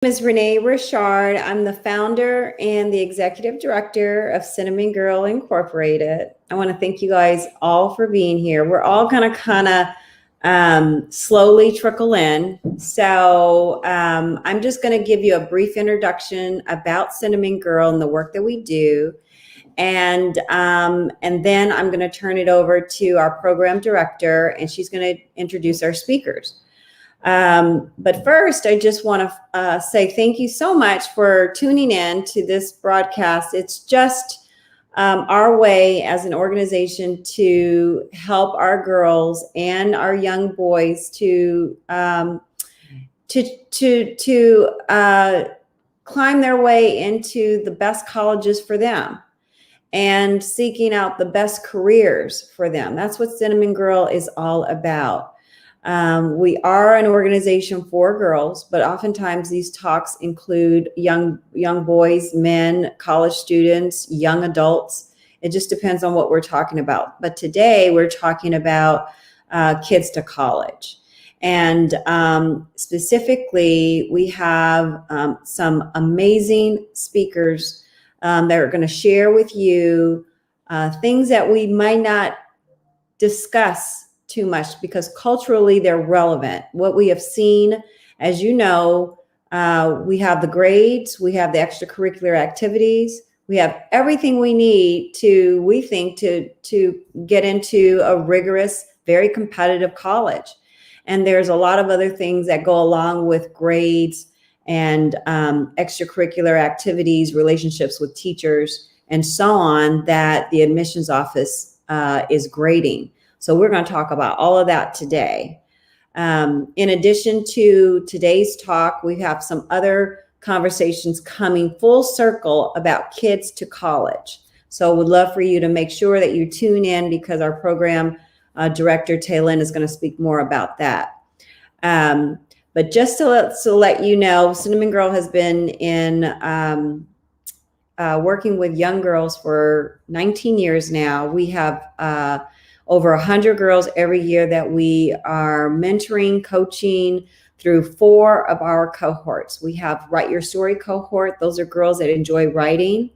name is Renee Richard. I'm the founder and the executive director of Cinnamon Girl Incorporated. I want to thank you guys all for being here. We're all going to kind of slowly trickle in. So I'm just going to give you a brief introduction about Cinnamon Girl and the work that we do. And then I'm going to turn it over to our program director, and she's going to introduce our speakers. But first, I just want to say thank you so much for tuning in to this broadcast. It's just our way as an organization to help our girls and our young boys to climb their way into the best colleges for them and seeking out the best careers for them. That's what Cinnamon Girl is all about. We are an organization for girls, but oftentimes these talks include young boys, men, college students, young adults. It just depends on what we're talking about. But today we're talking about kids to college. And specifically, we have some amazing speakers that are going to share with you things that we might not discuss too much because culturally they're relevant. What we have seen, as you know, we have the grades, we have the extracurricular activities, we have everything we need to, we think, to get into a rigorous, very competitive college. And there's a lot of other things that go along with grades and extracurricular activities, relationships with teachers, and so on that the admissions office is grading. So we're going to talk about all of that today. In addition to today's talk, we have some other conversations coming full circle about kids to college. So we'd love for you to make sure that you tune in because our program director, Taylin, is going to speak more about that. But just to let you know, Cinnamon Girl has been in working with young girls for 19 years now. We have over 100 girls every year that we are mentoring, coaching through 4 of our cohorts. We have Write Your Story cohort. Those are girls that enjoy writing.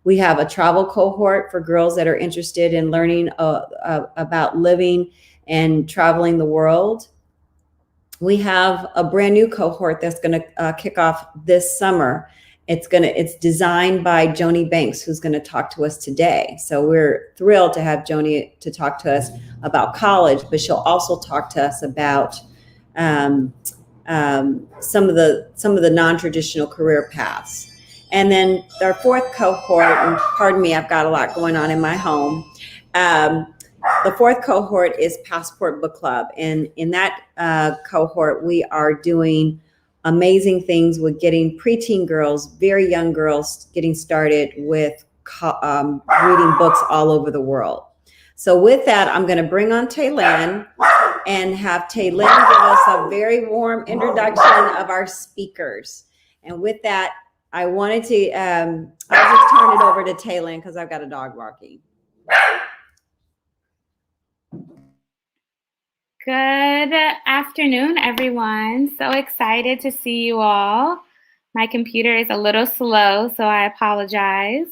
We have a travel cohort for girls that are interested in learning about living and traveling the world. We have a brand new cohort that's going to kick off this summer. It's designed by Joanie Banks, who's going to talk to us today. So we're thrilled to have Joanie to talk to us about college, but she'll also talk to us about some of the non-traditional career paths. And then our 4th cohort, and pardon me, I've got a lot going on in my home. The 4th cohort is Passport Book Club. And in that cohort, we are doing amazing things with getting preteen girls, very young girls, getting started with reading books all over the world. So with that, I'm going to bring on Taylin and have Taylin give us a very warm introduction of our speakers. And with that, I wanted to, I'll just turn it over to Taylin because I've got a dog barking. Good afternoon, everyone. So excited to see you all. My computer is a little slow, so I apologize.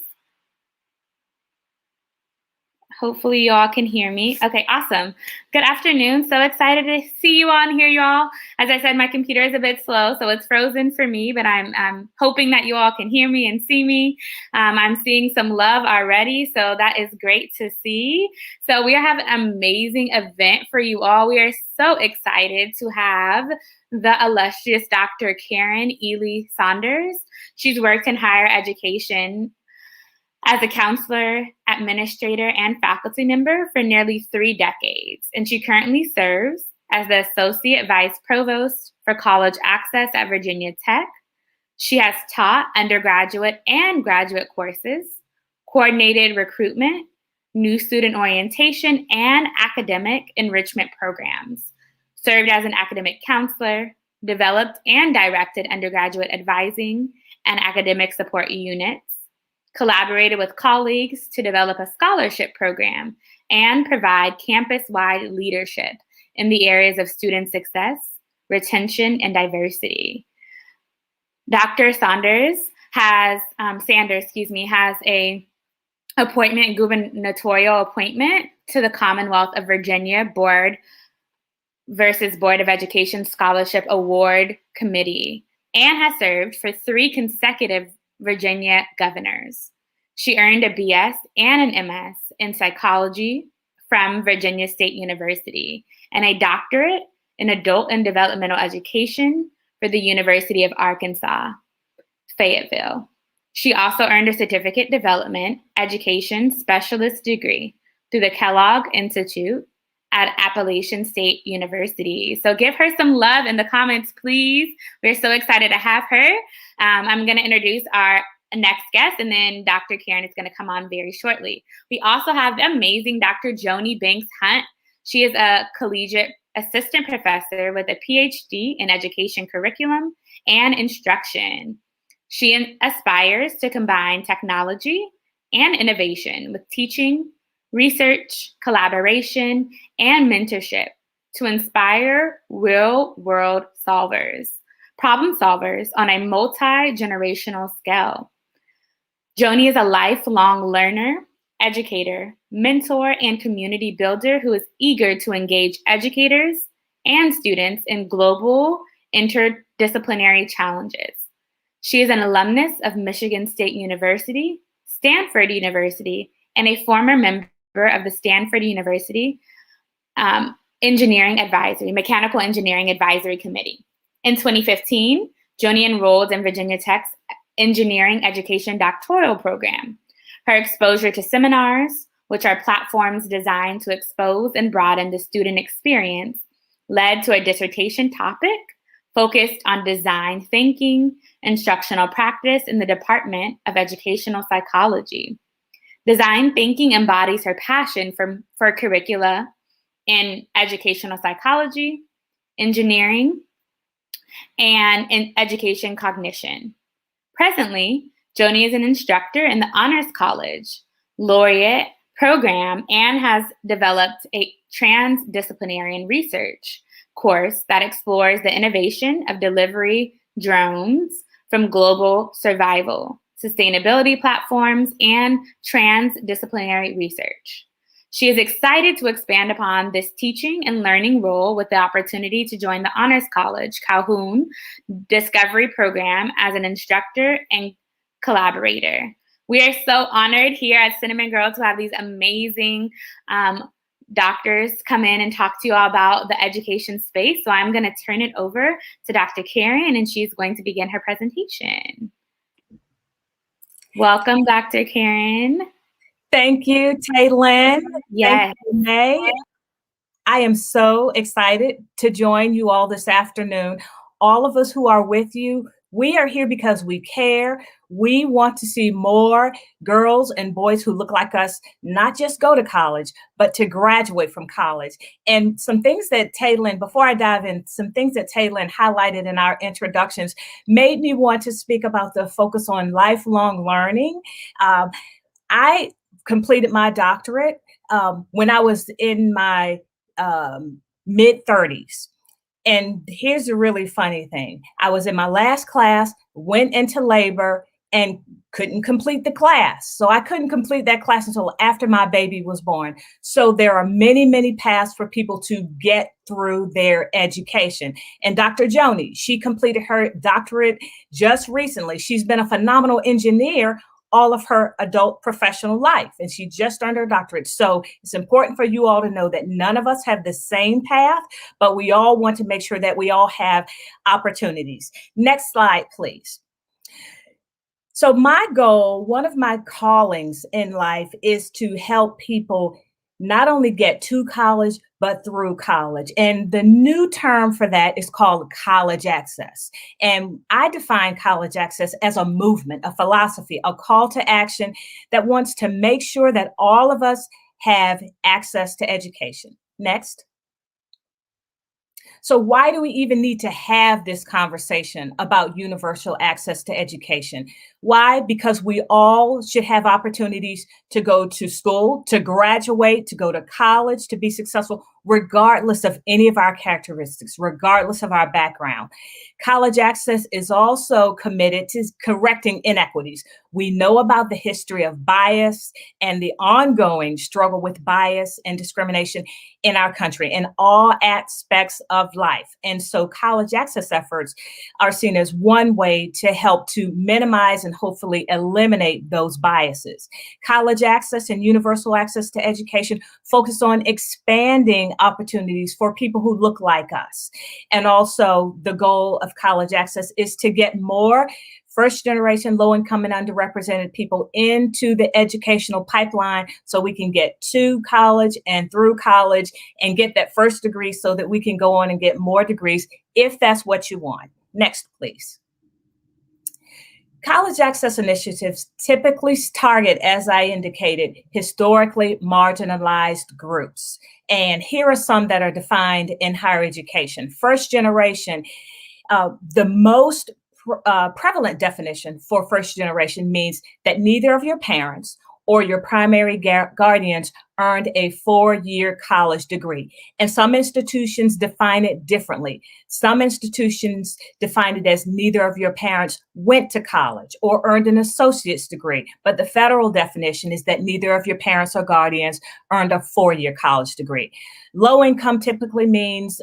Hopefully you all can hear me. Okay, awesome. Good afternoon. So excited to see you all and hear you all. As I said, my computer is a bit slow, so it's frozen for me, but I'm hoping that you all can hear me and see me. I'm seeing some love already, so that is great to see. So we have an amazing event for you all. We are so excited to have the illustrious Dr. Karen Ely Saunders. She's worked in higher education as a counselor, administrator, and faculty member for nearly 3 decades. And she currently serves as the Associate Vice Provost for College Access at Virginia Tech. She has taught undergraduate and graduate courses, coordinated recruitment, new student orientation, and academic enrichment programs, served as an academic counselor, developed and directed undergraduate advising and academic support units, collaborated with colleagues to develop a scholarship program, and provide campus-wide leadership in the areas of student success, retention, and diversity. Dr. Sanders, has a gubernatorial appointment to the Commonwealth of Virginia Board of Education Scholarship Award Committee and has served for 3 consecutive Virginia governors. She earned a BS and an MS in psychology from Virginia State University and a doctorate in adult and developmental education for the University of Arkansas, Fayetteville. She also earned a certificate development education specialist degree through the Kellogg Institute at Appalachian State University. So give her some love in the comments, please. We're so excited to have her. I'm going to introduce our next guest, and then Dr. Karen is going to come on very shortly. We also have the amazing Dr. Joanie Banks Hunt. She is a collegiate assistant professor with a PhD in education curriculum and instruction. She aspires to combine technology and innovation with teaching, research, collaboration, and mentorship to inspire real-world problem solvers on a multi-generational scale. Joanie is a lifelong learner, educator, mentor, and community builder who is eager to engage educators and students in global interdisciplinary challenges. She is an alumnus of Michigan State University, Stanford University, and a former member of the Stanford University Mechanical Engineering Advisory Committee. In 2015, Joanie enrolled in Virginia Tech's Engineering Education Doctoral Program. Her exposure to seminars, which are platforms designed to expose and broaden the student experience, led to a dissertation topic focused on design thinking, instructional practice in the Department of Educational Psychology. Design thinking embodies her passion for curricula in educational psychology, engineering, and in education cognition. Presently, Joanie is an instructor in the Honors College Laureate program and has developed a transdisciplinary research course that explores the innovation of delivery drones from global survival, sustainability platforms, and transdisciplinary research. She is excited to expand upon this teaching and learning role with the opportunity to join the Honors College Calhoun Discovery Program as an instructor and collaborator. We are so honored here at Cinnamon Girl to have these amazing doctors come in and talk to you all about the education space. So I'm going to turn it over to Dr. Karen, and she's going to begin her presentation. Welcome, Dr. Karen. Thank you, Taylin. Yes. Thank you, May. I am so excited to join you all this afternoon. All of us who are with you, we are here because we care. We want to see more girls and boys who look like us, not just go to college, but to graduate from college. And some things that Taylin, before I dive in, some things that Taylin highlighted in our introductions made me want to speak about the focus on lifelong learning. I completed my doctorate when I was in my mid-30s. And here's a really funny thing. I was in my last class, went into labor, and couldn't complete the class. So I couldn't complete that class until after my baby was born. So there are many, many paths for people to get through their education. And Dr. Joanie, she completed her doctorate just recently. She's been a phenomenal engineer all of her adult professional life, and she just earned her doctorate. So it's important for you all to know that none of us have the same path, but we all want to make sure that we all have opportunities. Next slide, please. So my goal, one of my callings in life is to help people not only get to college, but through college. And the new term for that is called college access. And I define college access as a movement, a philosophy, a call to action that wants to make sure that all of us have access to education. Next. So why do we even need to have this conversation about universal access to education? Why? Because we all should have opportunities to go to school, to graduate, to go to college, to be successful. regardless of any of our characteristics, regardless of our background. College Access is also committed to correcting inequities. We know about the history of bias and the ongoing struggle with bias and discrimination in our country in all aspects of life. And so college access efforts are seen as one way to help to minimize and hopefully eliminate those biases. College access and universal access to education focus on expanding opportunities for people who look like us. And also the goal of college access is to get more first generation low income and underrepresented people into the educational pipeline so we can get to college and through college and get that first degree so that we can go on and get more degrees if that's what you want. Next, please. College access initiatives typically target, as I indicated, historically marginalized groups. And here are some that are defined in higher education. First generation, the most prevalent definition for first generation means that neither of your parents or your primary guardians earned a 4-year college degree. And some institutions define it differently. Some institutions define it as neither of your parents went to college or earned an associate's degree. But the federal definition is that neither of your parents or guardians earned a 4-year college degree. Low income typically means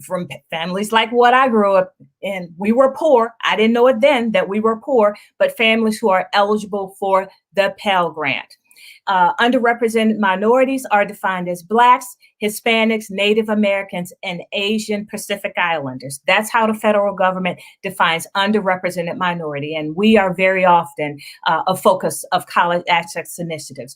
from families like what I grew up in. We were poor. I didn't know it then that we were poor, but families who are eligible for the Pell Grant. Underrepresented minorities are defined as Blacks, Hispanics, Native Americans, and Asian Pacific Islanders. That's how the federal government defines underrepresented minority. And we are very often a focus of college access initiatives.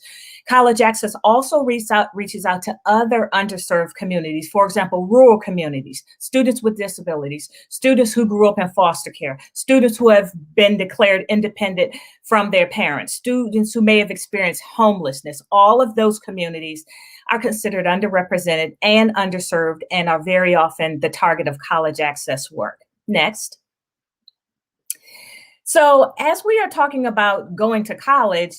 College access also reaches out to other underserved communities. For example, rural communities, students with disabilities, students who grew up in foster care, students who have been declared independent from their parents, students who may have experienced homelessness. All of those communities are considered underrepresented and underserved and are very often the target of college access work. Next. So as we are talking about going to college,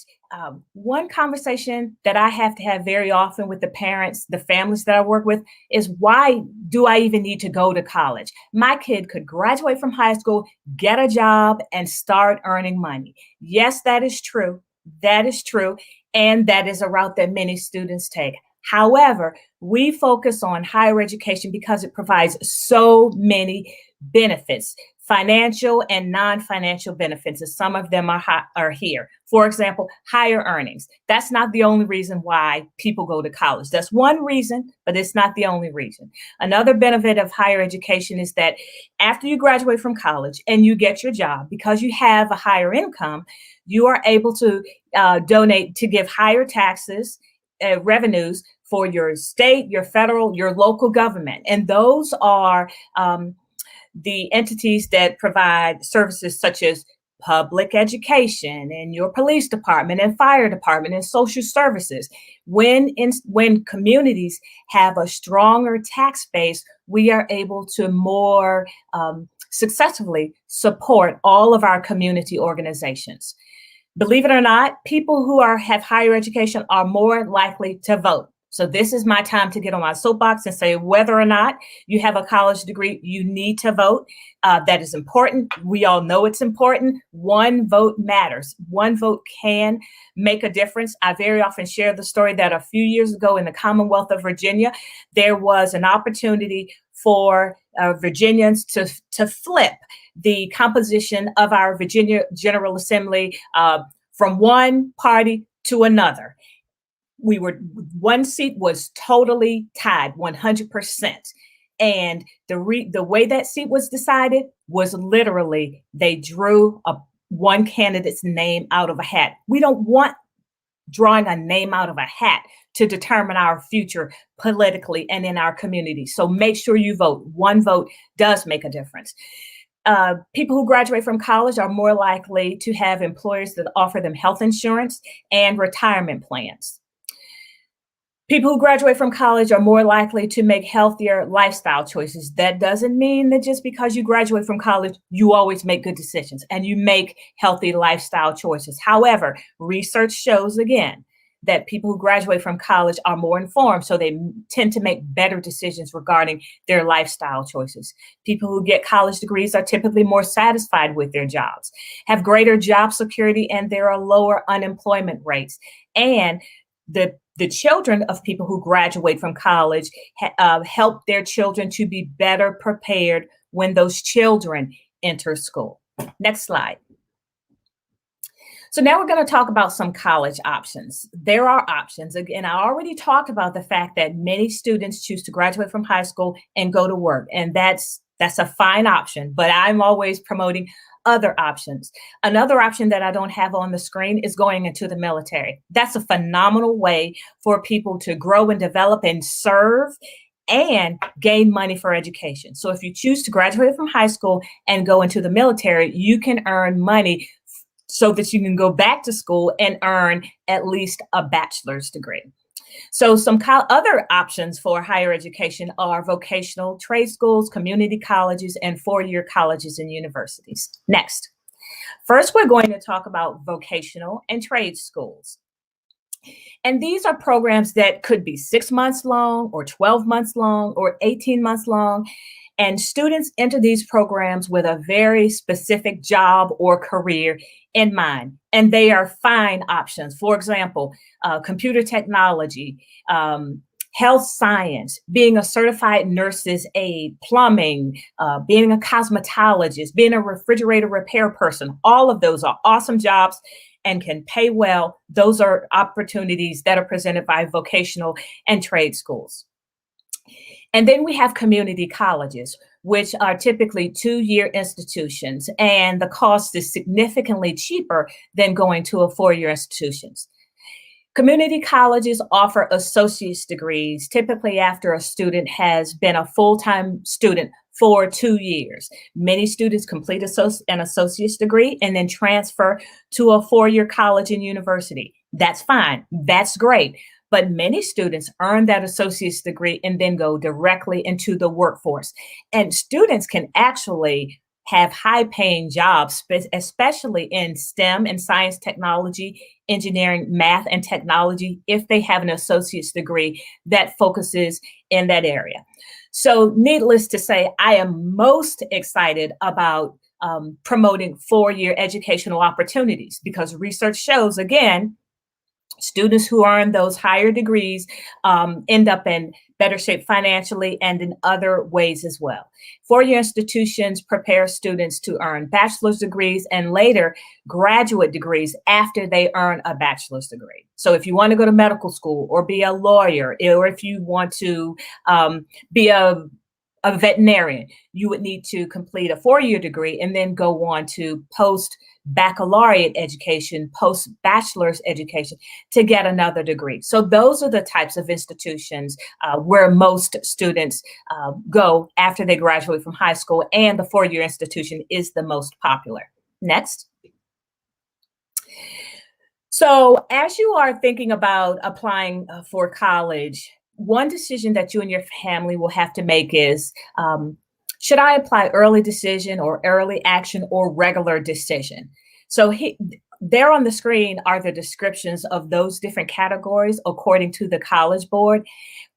one conversation that I have to have very often with the parents, the families that I work with, is why do I even need to go to college? My kid could graduate from high school, get a job, and start earning money. Yes, that is true. That is true. And that is a route that many students take. However, we focus on higher education because it provides so many benefits, financial and non-financial benefits, and some of them are here. For example, higher earnings. That's not the only reason why people go to college. That's one reason, but it's not the only reason. Another benefit of higher education is that after you graduate from college and you get your job, because you have a higher income, you are able to donate to give higher taxes, revenues for your state, your federal, your local government. And those are the entities that provide services such as public education and your police department and fire department and social services. When communities have a stronger tax base, we are able to more successfully support all of our community organizations. Believe it or not, people who have higher education are more likely to vote. So this is my time to get on my soapbox and say whether or not you have a college degree, you need to vote. That is important. We all know it's important. One vote matters. One vote can make a difference. I very often share the story that a few years ago in the Commonwealth of Virginia, there was an opportunity for Virginians to flip the composition of our Virginia General Assembly from one party to another. One seat was totally tied, 100%. And the way that seat was decided was literally they drew one candidate's name out of a hat. We don't want drawing a name out of a hat to determine our future politically and in our community. So make sure you vote. One vote does make a difference. People who graduate from college are more likely to have employers that offer them health insurance and retirement plans. People who graduate from college are more likely to make healthier lifestyle choices. That doesn't mean that just because you graduate from college, you always make good decisions and you make healthy lifestyle choices. However, research shows again that people who graduate from college are more informed, so they tend to make better decisions regarding their lifestyle choices. People who get college degrees are typically more satisfied with their jobs, have greater job security, and there are lower unemployment rates. And the children of people who graduate from college help their children to be better prepared when those children enter school. Next slide. So now we're going to talk about some college options. There are options. Again, I already talked about the fact that many students choose to graduate from high school and go to work, and that's a fine option, but I'm always promoting other options. Another option that I don't have on the screen is going into the military. That's a phenomenal way for people to grow and develop and serve and gain money for education. So if you choose to graduate from high school and go into the military, you can earn money so that you can go back to school and earn at least a bachelor's degree. So some other options for higher education are vocational trade schools, community colleges, and four-year colleges and universities. Next. First, we're going to talk about vocational and trade schools. And these are programs that could be 6 months long or 12 months long or 18 months long. And students enter these programs with a very specific job or career in mind. And they are fine options. For example, computer technology, health science, being a certified nurse's aide, plumbing, being a cosmetologist, being a refrigerator repair person. All of those are awesome jobs and can pay well. Those are opportunities that are presented by vocational and trade schools. And then we have community colleges, which are typically 2-year institutions, and the cost is significantly cheaper than going to a 4-year institutions. Community colleges offer associate's degrees, typically after a student has been a full-time student for 2 years. Many students complete an associate's degree and then transfer to a 4-year college and university. That's fine. That's great. But many students earn that associate's degree and then go directly into the workforce. And students can actually have high-paying jobs, especially in STEM and science, technology, engineering, math, and technology, if they have an associate's degree that focuses in that area. So needless to say, I am most excited about promoting 4-year educational opportunities because research shows, again, students who earn those higher degrees end up in better shape financially and in other ways as well. 4-year institutions prepare students to earn bachelor's degrees and later graduate degrees after they earn a bachelor's degree. So if you want to go to medical school or be a lawyer, or if you want to be a veterinarian, you would need to complete a 4-year degree and then go on to post-baccalaureate education, post-bachelor's education to get another degree. So those are the types of institutions where most students go after they graduate from high school, and the 4-year institution is the most popular. Next. So as you are thinking about applying for college, one decision that you and your family will have to make is, should I apply early decision or early action or regular decision? So there on the screen are the descriptions of those different categories according to the College Board.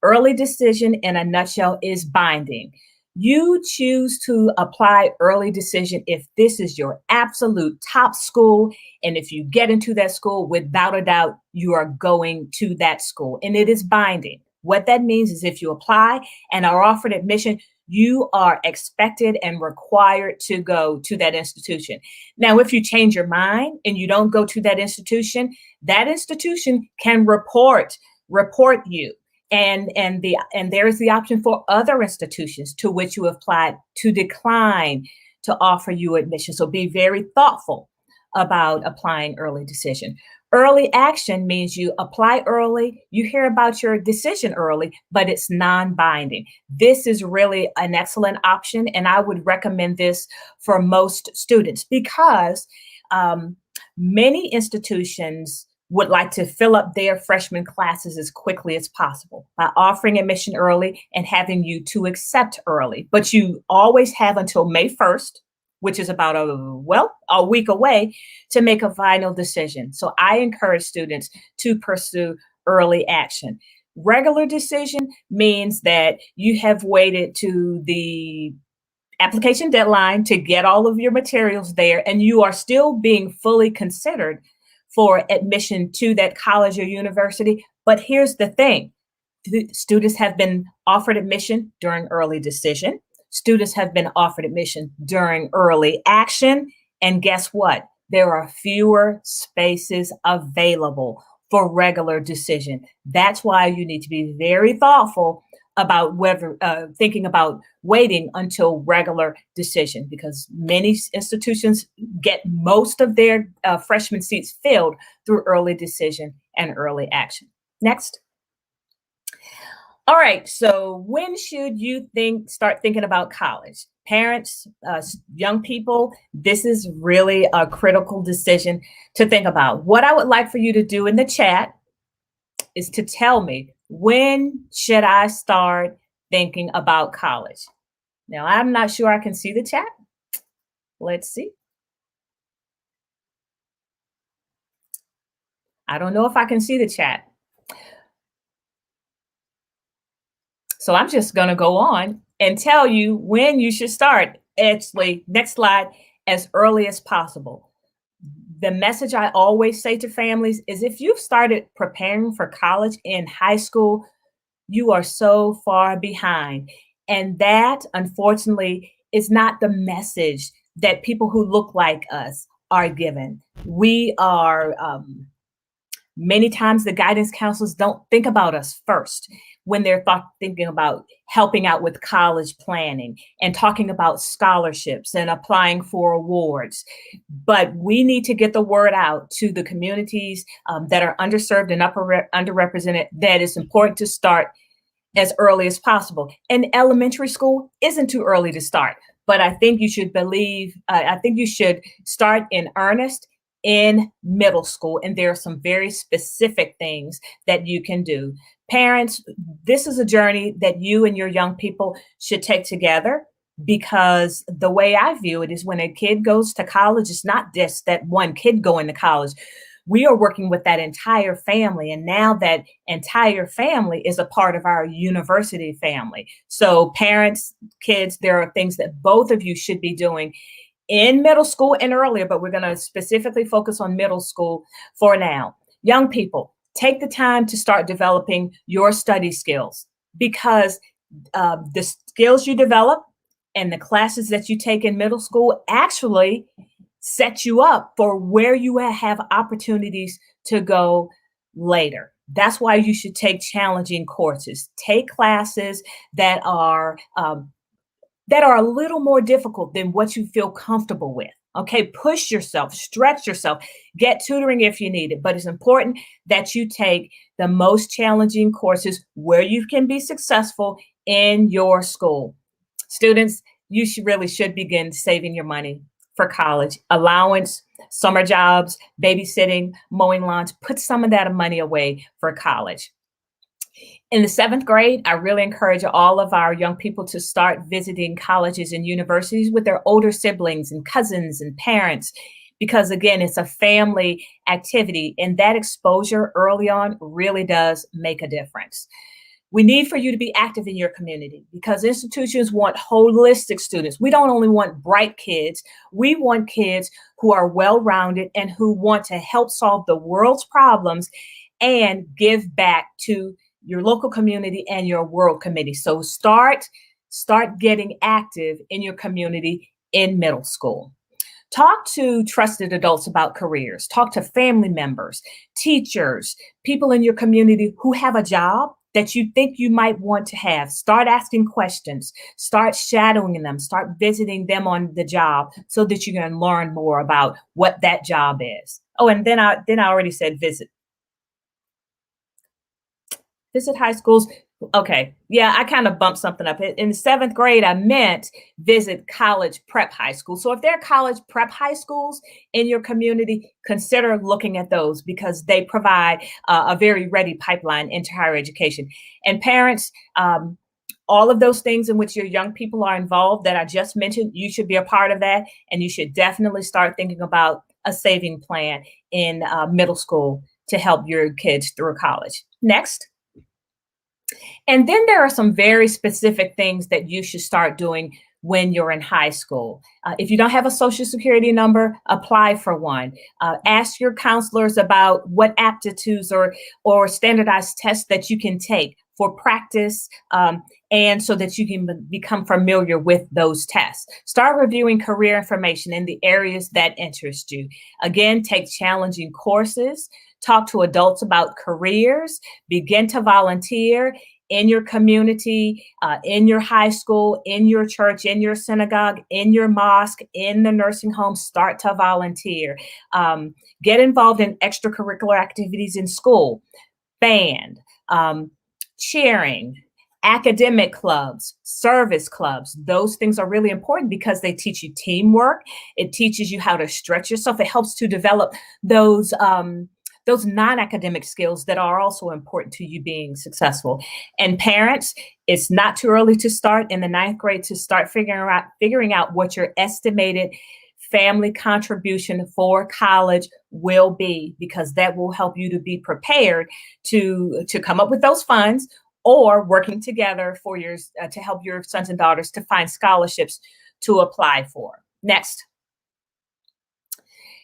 Early decision in a nutshell is binding. You choose to apply early decision if this is your absolute top school, and if you get into that school, without a doubt, you are going to that school, and it is binding. What that means is if you apply and are offered admission, you are expected and required to go to that institution. Now, if you change your mind and you don't go to that institution can report you. And there is the option for other institutions to which you applied to decline to offer you admission. So be very thoughtful about applying early decision. Early action means you apply early, you hear about your decision early, but it's non-binding. This is really an excellent option, and I would recommend this for most students because many institutions would like to fill up their freshman classes as quickly as possible by offering admission early and having you to accept early. But you always have until May 1st which is about a week away, to make a final decision. So I encourage students to pursue early action. Regular decision means that you have waited to the application deadline to get all of your materials there, and you are still being fully considered for admission to that college or university. But here's the thing. Students have been offered admission during early decision. Students have been offered admission during early action. And guess what? There are fewer spaces available for regular decision. That's why you need to be very thoughtful about whether thinking about waiting until regular decision, because many institutions get most of their freshman seats filled through early decision and early action. Next. All right, so when should you start thinking about college? Parents, young people, this is really a critical decision to think about. What I would like for you to do in the chat is to tell me, when should I start thinking about college? Now, I'm not sure I can see the chat. Let's see. I don't know if I can see the chat. So I'm just going to go on and tell you when you should start. Actually, next slide, as early as possible. The message I always say to families is, if you've started preparing for college in high school, you are so far behind. And that, unfortunately, is not the message that people who look like us are given. We are, many times the guidance counselors don't think about us first when they're thinking about helping out with college planning and talking about scholarships and applying for awards. But we need to get the word out to the communities that are underserved and underrepresented, that it's important to start as early as possible. And elementary school isn't too early to start, but I think you should start in earnest in middle school. And there are some very specific things that you can do. Parents, this is a journey that you and your young people should take together, because the way I view it is, when a kid goes to college, it's not just that one kid going to college. We are working with that entire family. And now that entire family is a part of our university family. So parents, kids, there are things that both of you should be doing in middle school and earlier, but we're going to specifically focus on middle school for now. Young people, take the time to start developing your study skills, because the skills you develop and the classes that you take in middle school actually set you up for where you have opportunities to go later. That's why you should take challenging courses. Take classes that are a little more difficult than what you feel comfortable with. Okay, push yourself, stretch yourself, get tutoring if you need it. But it's important that you take the most challenging courses where you can be successful in your school. Students, you should begin saving your money for college. Allowance, summer jobs, babysitting, mowing lawns, put some of that money away for college. In the 7th grade, I really encourage all of our young people to start visiting colleges and universities with their older siblings and cousins and parents, because again, it's a family activity, and that exposure early on really does make a difference. We need for you to be active in your community, because institutions want holistic students. We don't only want bright kids, we want kids who are well-rounded and who want to help solve the world's problems and give back to your local community and your world committee. So start getting active in your community in middle school. Talk to trusted adults about careers. Talk to family members, teachers, people in your community who have a job that you think you might want to have. Start asking questions, start shadowing them, start visiting them on the job so that you can learn more about what that job is. Oh, and then I already said visit high schools. Okay. Yeah, I kind of bumped something up. In the 7th grade, I meant visit college prep high school. So if there are college prep high schools in your community, consider looking at those, because they provide a very ready pipeline into higher education. And parents, All of those things in which your young people are involved that I just mentioned, you should be a part of that. And you should definitely start thinking about a saving plan in middle school to help your kids through college. Next. And then there are some very specific things that you should start doing when you're in high school. If you don't have a social security number, apply for one. Ask your counselors about what aptitudes or standardized tests that you can take for practice, and so that you can become familiar with those tests. Start reviewing career information in the areas that interest you. Again, take challenging courses, talk to adults about careers, begin to volunteer in your community, in your high school, in your church, in your synagogue, in your mosque, in the nursing home. Start to volunteer. Get involved in extracurricular activities in school, band, cheering, academic clubs, service clubs. Those things are really important because they teach you teamwork. It teaches you how to stretch yourself. It helps to develop those non-academic skills that are also important to you being successful. And parents, it's not too early to start in the 9th grade to start figuring out what your estimated family contribution for college will be, because that will help you to be prepared to come up with those funds, or working together for to help your sons and daughters to find scholarships to apply for. Next.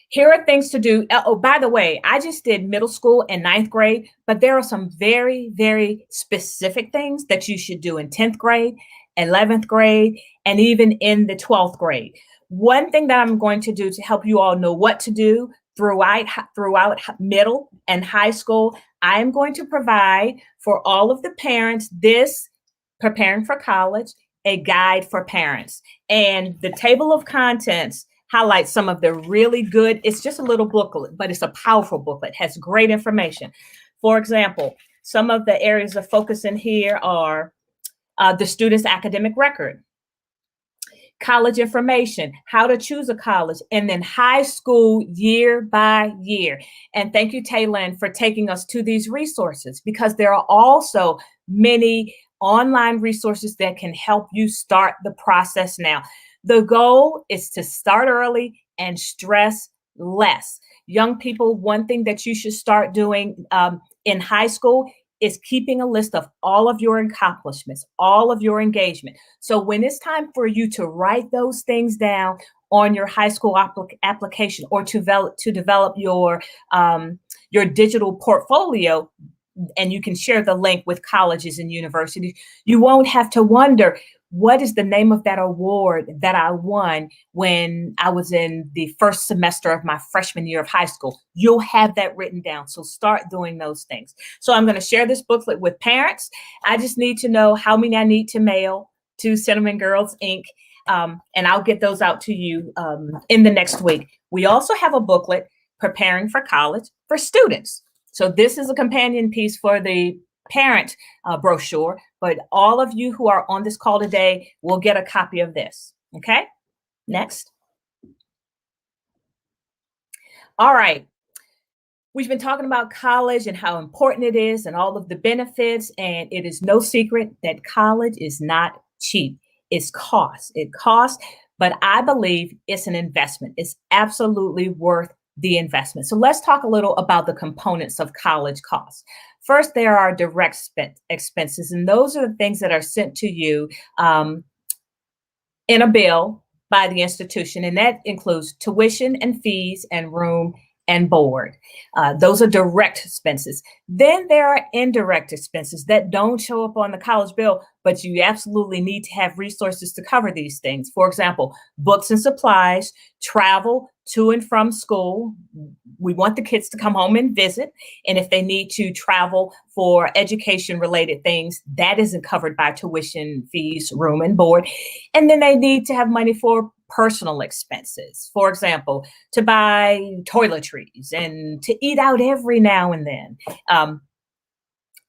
Here are things to do. Oh, by the way, I just did middle school and 9th grade, but there are some very, very specific things that you should do in 10th grade, 11th grade, and even in the 12th grade. One thing that I'm going to do to help you all know what to do throughout middle and high school, I'm going to provide for all of the parents this Preparing for College, a guide for parents. And the table of contents highlights some of the really good, it's just a little booklet, but it's a powerful booklet, has great information. For example, some of the areas of focus in here are the student's academic record, college information, how to choose a college, and then high school year by year. And thank you, Taylin, for taking us to these resources, because there are also many online resources that can help you start the process now. The goal is to start early and stress less. Young people, one thing that you should start doing in high school is keeping a list of all of your accomplishments, all of your engagement. So when it's time for you to write those things down on your high school application, or to develop your digital portfolio, and you can share the link with colleges and universities, you won't have to wonder, what is the name of that award that I won when I was in the first semester of my freshman year of high school? You'll have that written down. So start doing those things. So I'm going to share this booklet with parents. I just need to know how many I need to mail to Cinnamon Girls Inc. And I'll get those out to you in the next week. We also have a booklet, Preparing for College for Students. So this is a companion piece for the parent brochure, but all of you who are on this call today will get a copy of this. Okay, next. All right. We've been talking about college and how important it is and all of the benefits, and it is no secret that college is not cheap. It costs, but I believe it's an investment. It's absolutely worth the investment. So let's talk a little about the components of college costs. First, there are direct expenses, and those are the things that are sent to you in a bill by the institution, and that includes tuition and fees and room and board. Those are direct expenses. Then there are indirect expenses that don't show up on the college bill, but you absolutely need to have resources to cover these things. For example, books and supplies, travel to and from school. We want the kids to come home and visit. And if they need to travel for education related things, that isn't covered by tuition, fees, room and board. And then they need to have money for personal expenses. For example, to buy toiletries and to eat out every now and then.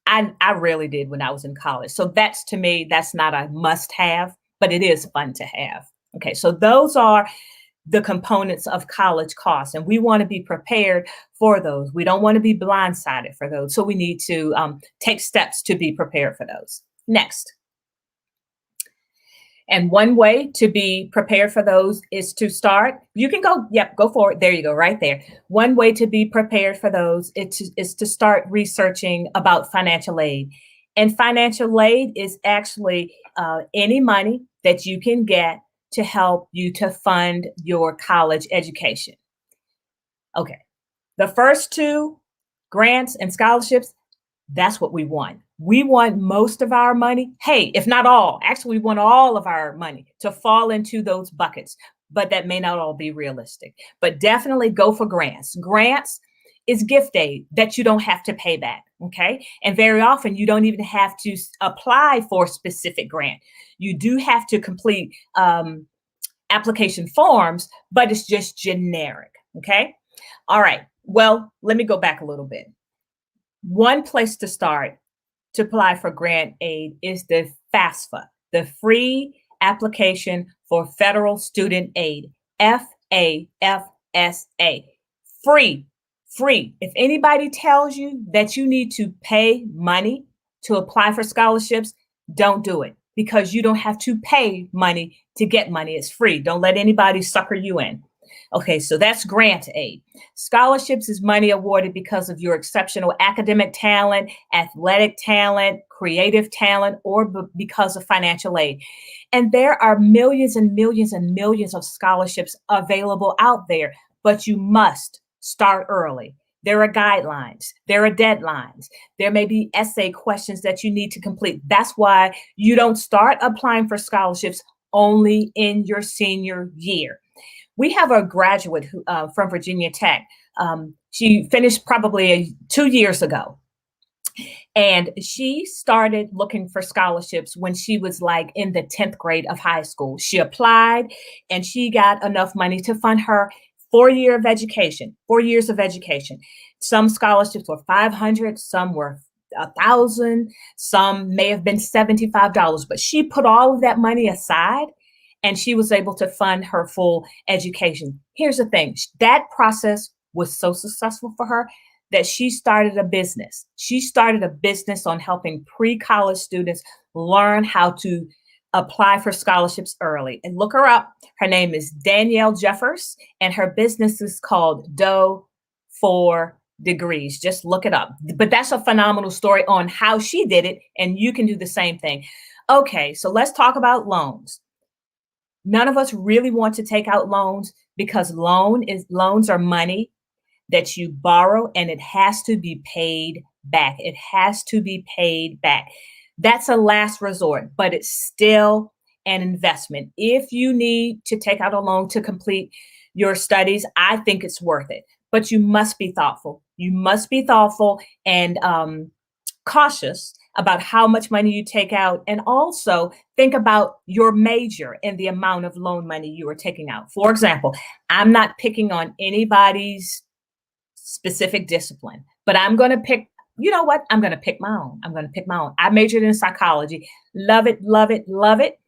I really did when I was in college. So that's, to me, that's not a must have, but it is fun to have. Okay, so those are the components of college costs, and we want to be prepared for those. We don't want to be blindsided for those. So we need to take steps to be prepared for those. Next. And one way to be prepared for those is to start. You can go, yep, go for it. There you go, right there. One way to be prepared for those is to start researching about financial aid. And financial aid is actually any money that you can get to help you to fund your college education. Okay, the first two, grants and scholarships, that's what we want. We want most of our money. Hey, if not all, actually, we want all of our money to fall into those buckets, but that may not all be realistic. But definitely go for grants. Grants is gift aid that you don't have to pay back. Okay. And very often you don't even have to apply for a specific grant. You do have to complete application forms, but it's just generic. Okay. All right. Well, let me go back a little bit. One place to start to apply for grant aid is the FAFSA, the Free Application for Federal Student Aid, FAFSA. Free, free. If anybody tells you that you need to pay money to apply for scholarships, don't do it, because you don't have to pay money to get money. It's free. Don't let anybody sucker you in. Okay, so that's grant aid. Scholarships is money awarded because of your exceptional academic talent, athletic talent, creative talent, or because of financial aid. And there are millions and millions and millions of scholarships available out there, but you must start early. There are guidelines. There are deadlines. There may be essay questions that you need to complete. That's why you don't start applying for scholarships only in your senior year. We have a graduate who, from Virginia Tech. She finished probably 2 years ago. And she started looking for scholarships when she was like in the 10th grade of high school. She applied and she got enough money to fund her 4 years of education. Some scholarships were $500, some were $1,000, some may have been $75, but she put all of that money aside and she was able to fund her full education. Here's the thing, that process was so successful for her that she started a business. She started a business on helping pre-college students learn how to apply for scholarships early. And look her up. Her name is Danielle Jeffers, and her business is called Dough for Degrees. Just look it up. But that's a phenomenal story on how she did it, and you can do the same thing. Okay, so let's talk about loans. None of us really want to take out loans because loans are money that you borrow and it has to be paid back. It has to be paid back. That's a last resort, but it's still an investment. If you need to take out a loan to complete your studies, I think it's worth it. But you must be thoughtful. You must be thoughtful and cautious about how much money you take out, and also think about your major and the amount of loan money you are taking out. For example, I'm not picking on anybody's specific discipline, but I'm going to pick, you know what? I'm going to pick my own. I majored in psychology. Love it, love it, love it.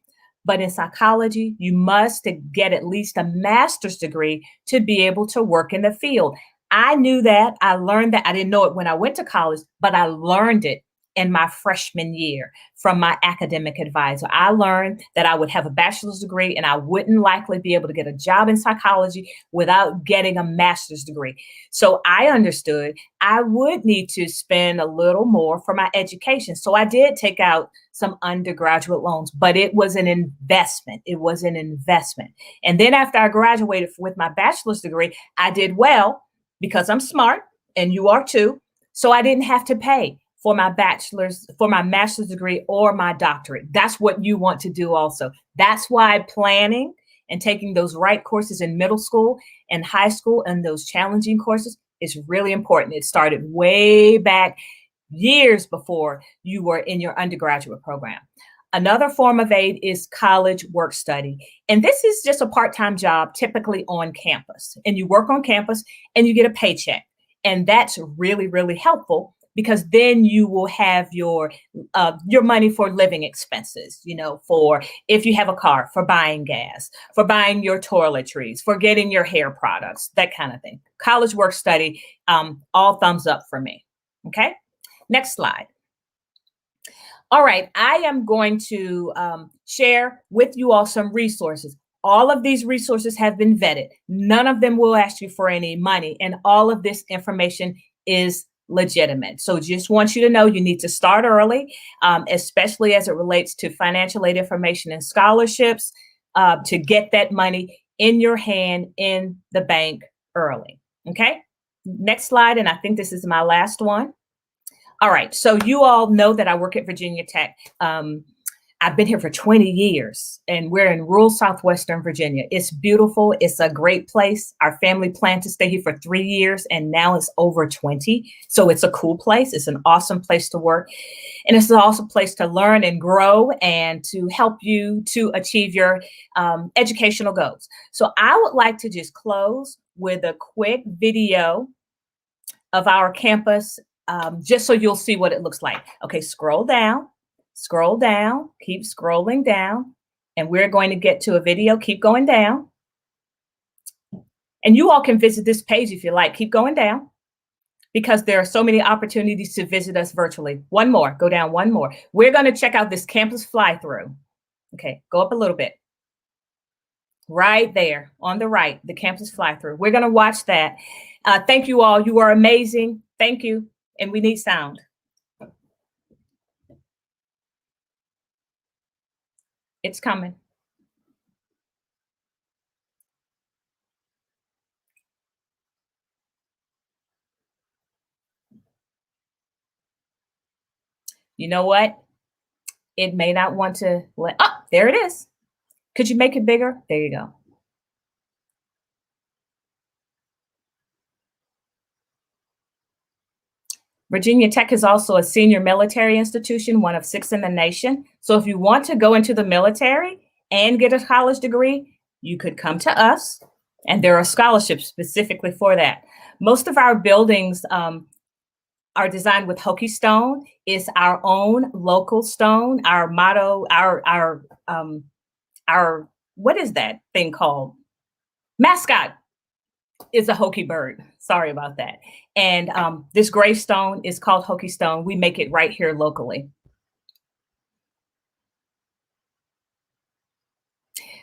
But in psychology, you must get at least a master's degree to be able to work in the field. I knew that. I learned that. I didn't know it when I went to college, but I learned it in my freshman year from my academic advisor. I learned that I would have a bachelor's degree and I wouldn't likely be able to get a job in psychology without getting a master's degree. So I understood I would need to spend a little more for my education. So I did take out some undergraduate loans, but it was an investment. It was an investment. And then after I graduated with my bachelor's degree, I did well because I'm smart and you are too. So I didn't have to pay for my master's degree or my doctorate. That's what you want to do also. That's why planning and taking those right courses in middle school and high school and those challenging courses is really important. It started way back years before you were in your undergraduate program. Another form of aid is college work study. And this is just a part-time job, typically on campus. And you work on campus and you get a paycheck. And that's really, really helpful, because then you will have your money for living expenses, for if you have a car, for buying gas, for buying your toiletries, for getting your hair products, that kind of thing. College work study, all thumbs up for me. Okay, next slide. All right, I am going to share with you all some resources. All of these resources have been vetted. None of them will ask you for any money, and all of this information is legitimate. So just want you to know you need to start early, especially as it relates to financial aid information and scholarships, to get that money in your hand in the bank early. Okay, next slide. And I think this is my last one. All right, so you all know that I work at Virginia Tech. I've been here for 20 years, and we're in rural southwestern Virginia. It's beautiful. It's a great place. Our family planned to stay here for 3 years, and now it's over 20. So it's a cool place. It's an awesome place to work. And it's also a place to learn and grow and to help you to achieve your educational goals. So I would like to just close with a quick video of our campus, just so you'll see what it looks like. Okay, scroll down, keep scrolling down, and we're going to get to a video. Keep going down. And you all can visit this page if you like. Keep going down, because there are so many opportunities to visit us virtually. One more, go down one more. We're going to check out this campus fly-through. Okay, go up a little bit. Right there on the right, the campus fly-through. We're going to watch that. Thank you all. You are amazing. Thank you. And we need sound. It's coming. You know what? It may not want to let, oh, there it is. Could you make it bigger? There you go. Virginia Tech is also a senior military institution, one of 6 in the nation. So if you want to go into the military and get a college degree, you could come to us, and there are scholarships specifically for that. Most of our buildings are designed with Hokie stone. It's our own local stone. Our motto, our what is that thing called? Mascot is a Hokie bird. Sorry about that. And this gravestone is called Hokie stone. We make it right here locally.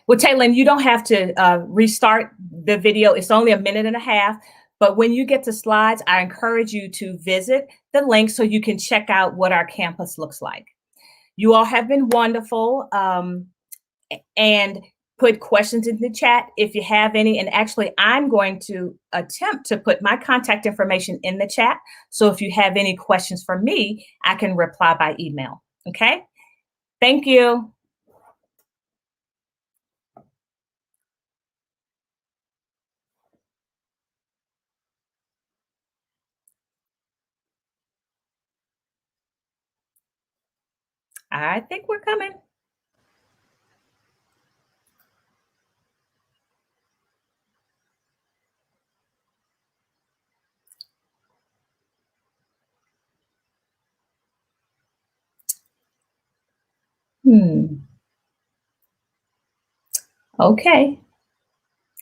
Well, Taylin, you don't have to restart the video. It's only 1.5 minutes. But when you get to slides, I encourage you to visit the link so you can check out what our campus looks like. You all have been wonderful, and put questions in the chat if you have any. And actually, I'm going to attempt to put my contact information in the chat. So if you have any questions for me, I can reply by email. Okay? Thank you. I think we're coming. Okay.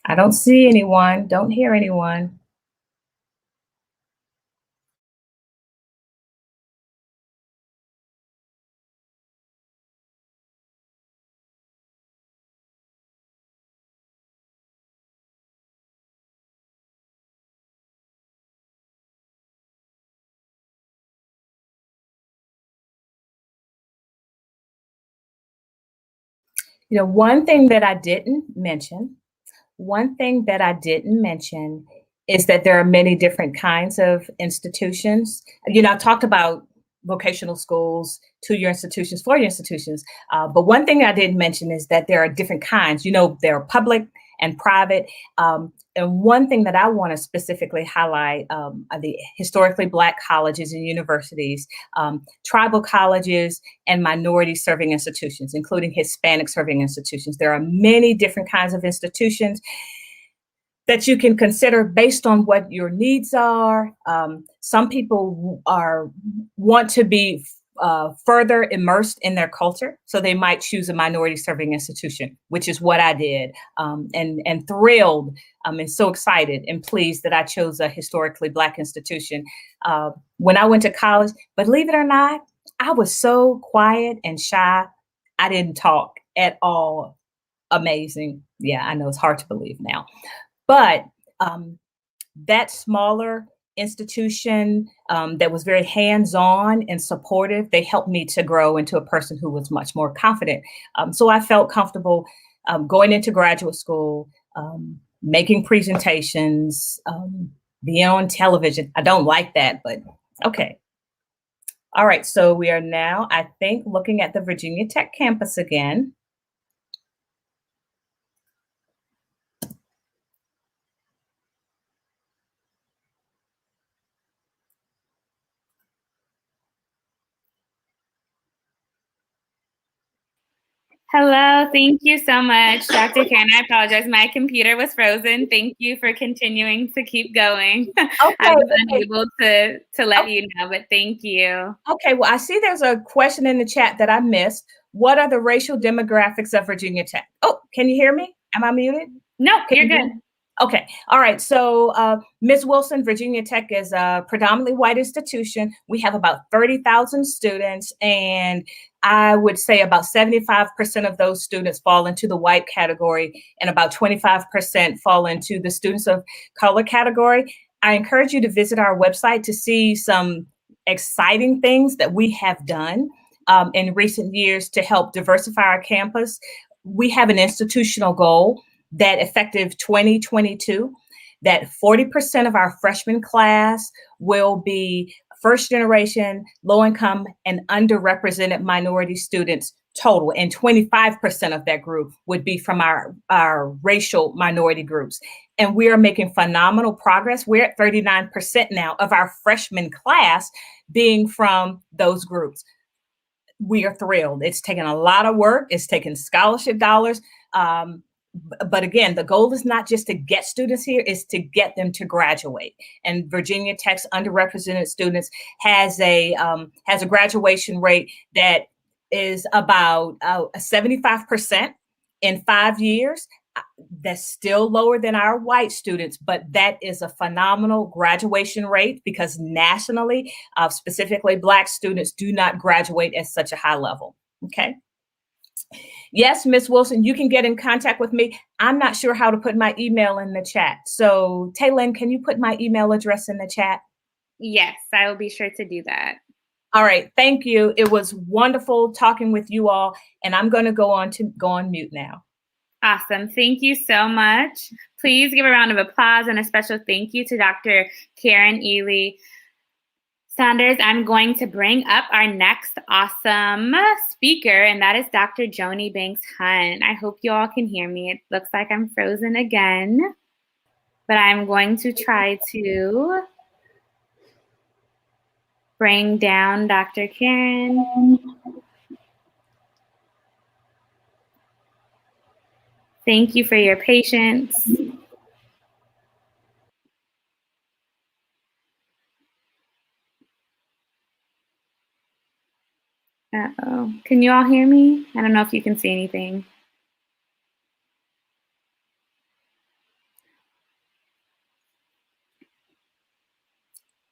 I don't see anyone, don't hear anyone. You know, one thing that I didn't mention is that there are many different kinds of institutions. You know, I talked about vocational schools, 2-year institutions, 4-year institutions. But one thing I didn't mention is that there are different kinds. You know, there are public and private. And one thing that I want to specifically highlight are the historically Black colleges and universities, tribal colleges, and minority serving institutions, including Hispanic serving institutions. There are many different kinds of institutions that you can consider based on what your needs are. Some people want to be further immersed in their culture, so they might choose a minority serving institution, which is what I did, and thrilled and so excited and pleased that I chose a historically Black institution. When I went to college, believe it or not, I was so quiet and shy, I didn't talk at all amazing. Yeah, I know it's hard to believe now. But that smaller institution that was very hands-on and supportive, they helped me to grow into a person who was much more confident. So I felt comfortable going into graduate school, making presentations, being on television. I don't like that, but okay. All right, so we are now, I think, looking at the Virginia Tech campus again. Hello, thank you so much, Dr. Karen. I apologize, my computer was frozen. Thank you for continuing to keep going. Okay, I was unable to let you know, but thank you. Okay, well, I see there's a question in the chat that I missed. What are the racial demographics of Virginia Tech? Oh, can you hear me? Am I muted? No, you're good. Okay. All right. So, Ms. Wilson, Virginia Tech is a predominantly white institution. We have about 30,000 students, and I would say about 75% of those students fall into the white category, and about 25% fall into the students of color category. I encourage you to visit our website to see some exciting things that we have done in recent years to help diversify our campus. We have an institutional goal that effective 2022, that 40% of our freshman class will be first generation, low income, and underrepresented minority students total. And 25% of that group would be from our racial minority groups. And we are making phenomenal progress. We're at 39% now of our freshman class being from those groups. We are thrilled. It's taken a lot of work. It's taken scholarship dollars. But again, the goal is not just to get students here, it's to get them to graduate. And Virginia Tech's underrepresented students has a graduation rate that is about 75% in 5 years. That's still lower than our white students, but that is a phenomenal graduation rate because nationally, specifically Black students do not graduate at such a high level. Okay. Yes, Ms. Wilson, you can get in contact with me. I'm not sure how to put my email in the chat. So Taylin, can you put my email address in the chat? Yes, I will be sure to do that. All right, thank you. It was wonderful talking with you all, and I'm going to go on mute now. Awesome. Thank you so much. Please give a round of applause and a special thank you to Dr. Karen Ely Saunders. I'm going to bring up our next awesome speaker, and that is Dr. Joanie Banks Hunt. I hope you all can hear me. It looks like I'm frozen again, but I'm going to try to bring down Dr. Karen. Thank you for your patience. Uh-oh. Can you all hear me? I don't know if you can see anything.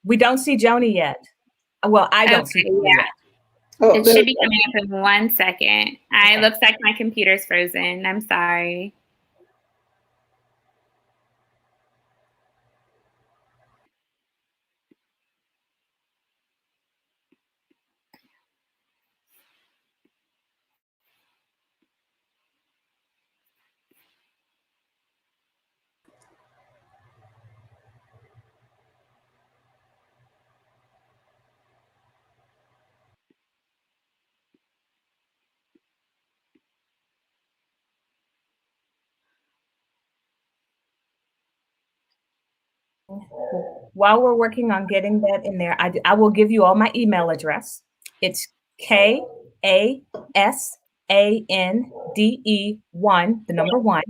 We don't see Joanie yet. Well, I don't see Joanie yet. Oh, it should be coming up in 1 second. It looks like my computer's frozen. I'm sorry. While we're working on getting that in there, I will give you all my email address. It's KASANDE1, the number 1,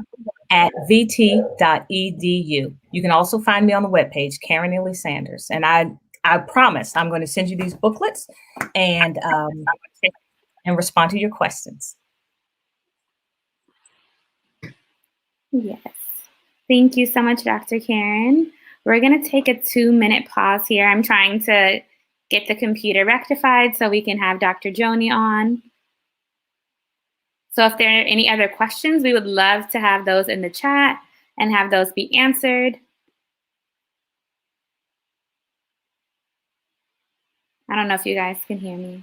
at vt.edu. You can also find me on the webpage, Karen Ely Sanders. And I promise I'm going to send you these booklets and respond to your questions. Yes. Thank you so much, Dr. Karen. We're going to take a 2-minute pause here. I'm trying to get the computer rectified so we can have Dr. Joanie on. So if there are any other questions, we would love to have those in the chat and have those be answered. I don't know if you guys can hear me.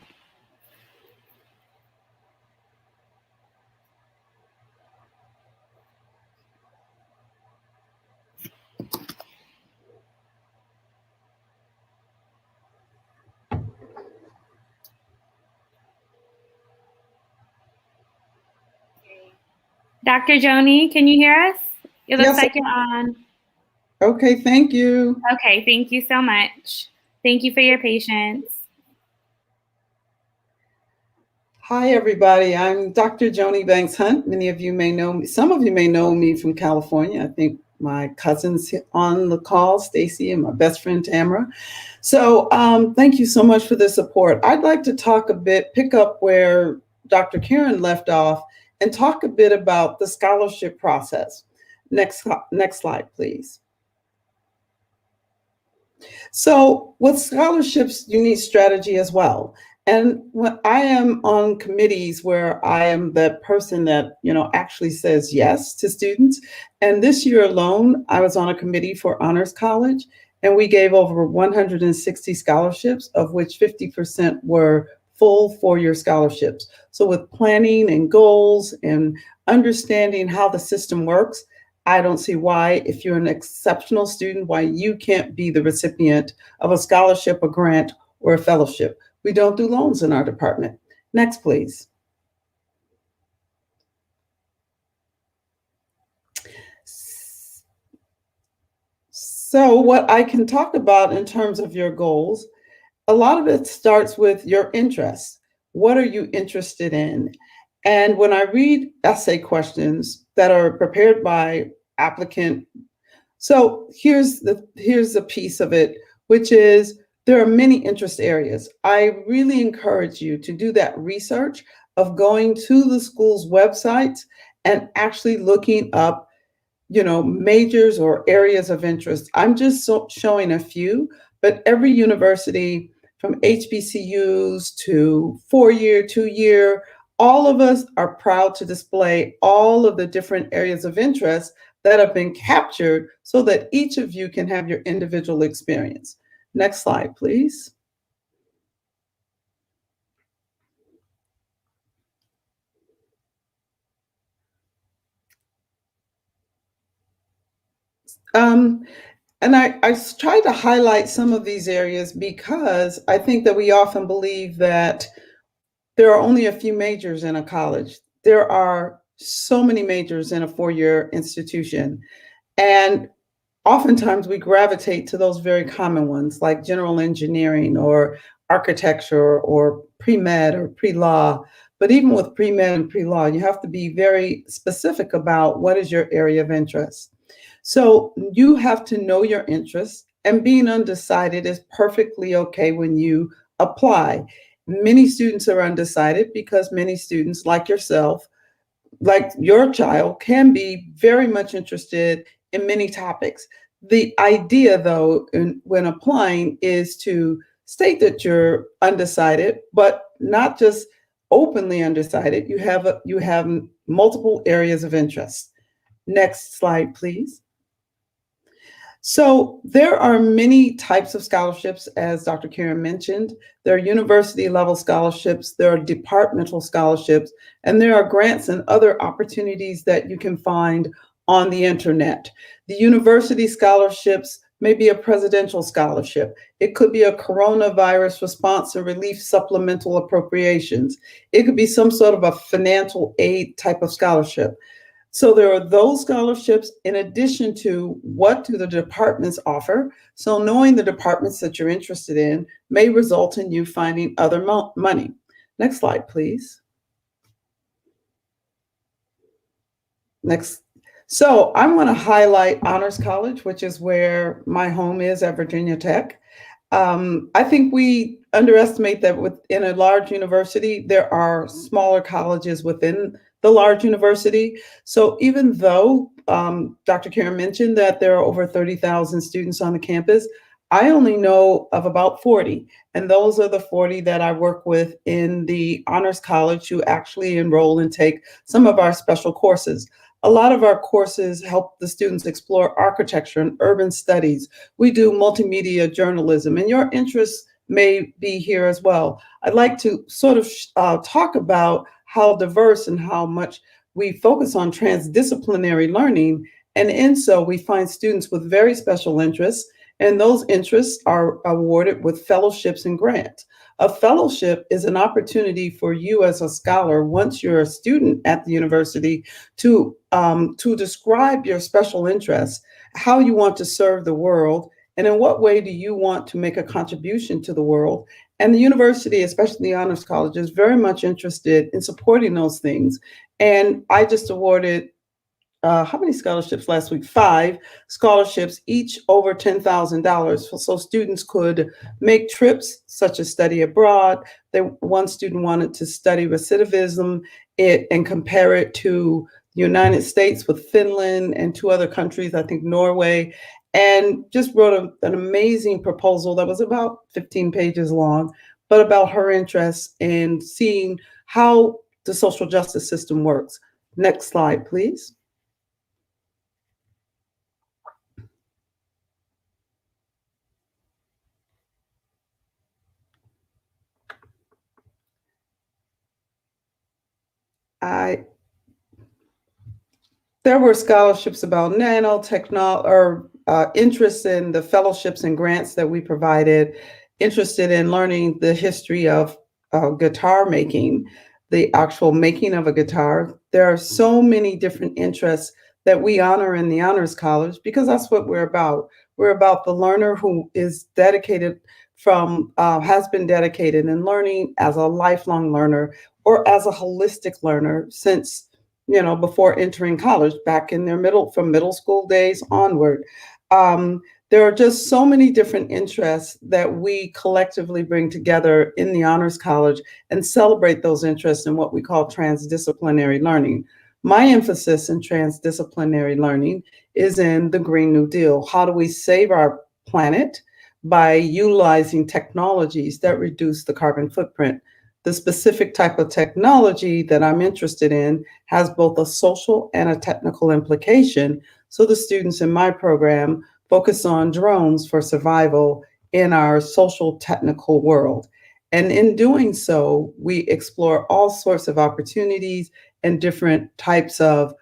Dr. Joanie, can you hear us? It looks like you're on. Okay, thank you. Okay, thank you so much. Thank you for your patience. Hi, everybody. I'm Dr. Joanie Banks Hunt. Many of you may know me. Some of you may know me from California. I think my cousin's on the call, Stacy, and my best friend, Tamara. So thank you so much for the support. I'd like to talk a bit, pick up where Dr. Karen left off and talk a bit about the scholarship process. Next slide, please. So with scholarships, you need strategy as well. And when I am on committees where I am the person that, actually says yes to students. And this year alone, I was on a committee for Honors College, and we gave over 160 scholarships, of which 50% were full 4-year scholarships. So with planning and goals and understanding how the system works, I don't see why, if you're an exceptional student, why you can't be the recipient of a scholarship, a grant, or a fellowship. We don't do loans in our department. Next, please. So what I can talk about in terms of your goals, a lot of it starts with your interests. What are you interested in? And when I read essay questions that are prepared by applicant, so here's a piece of it, which is there are many interest areas. I really encourage you to do that research of going to the school's websites and actually looking up, majors or areas of interest. I'm just showing a few, but every university from HBCUs to 4-year, 2-year, all of us are proud to display all of the different areas of interest that have been captured so that each of you can have your individual experience. Next slide, please. And I try to highlight some of these areas because I think that we often believe that there are only a few majors in a college. There are so many majors in a 4-year institution. And oftentimes we gravitate to those very common ones like general engineering or architecture or pre-med or pre-law. But even with pre-med and pre-law, you have to be very specific about what is your area of interest. So you have to know your interests, and being undecided is perfectly okay when you apply. Many students are undecided because many students, like yourself, like your child, can be very much interested in many topics. The idea, though, when applying is to state that you're undecided, but not just openly undecided. You have multiple areas of interest. Next slide, please. So there are many types of scholarships, as Dr. Karen mentioned. There are university level scholarships, there are departmental scholarships, and there are grants and other opportunities that you can find on the internet. The university scholarships may be a presidential scholarship. It could be a coronavirus response and relief supplemental appropriations. It could be some sort of a financial aid type of scholarship. So there are those scholarships in addition to what do the departments offer. So knowing the departments that you're interested in may result in you finding other money. Next slide, please. Next. So I want to highlight Honors College, which is where my home is at Virginia Tech. I think we underestimate that within a large university, there are smaller colleges within the large university. So even though Dr. Karen mentioned that there are over 30,000 students on the campus, I only know of about 40, and those are the 40 that I work with in the Honors College who actually enroll and take some of our special courses. A lot of our courses help the students explore architecture and urban studies. We do multimedia journalism, and your interests may be here as well. I'd like to sort of talk about how diverse and how much we focus on transdisciplinary learning, and in so we find students with very special interests, and those interests are awarded with fellowships and grants. A fellowship is an opportunity for you as a scholar, once you're a student at the university, to describe your special interests, how you want to serve the world, and in what way do you want to make a contribution to the world. And the university, especially the Honors College, is very much interested in supporting those things. And I just awarded how many scholarships last week? 5 scholarships, each over $10,000. So students could make trips such as study abroad. One student wanted to study recidivism and compare it to the United States with Finland and 2 other countries, I think Norway, and just wrote an amazing proposal that was about 15 pages long, but about her interest in seeing how the social justice system works. Next slide, please. There were scholarships about nanotechnology, or interest in the fellowships and grants that we provided, interested in learning the history of guitar making, the actual making of a guitar. There are so many different interests that we honor in the Honors College because that's what we're about. We're about the learner who is dedicated has been dedicated in learning as a lifelong learner or as a holistic learner since before entering college, back in their from middle school days onward. There are just so many different interests that we collectively bring together in the Honors College and celebrate those interests in what we call transdisciplinary learning. My emphasis in transdisciplinary learning is in the Green New Deal. How do we save our planet by utilizing technologies that reduce the carbon footprint? The specific type of technology that I'm interested in has both a social and a technical implication. So the students in my program focus on drones for survival in our social technical world. And in doing so, we explore all sorts of opportunities and different types of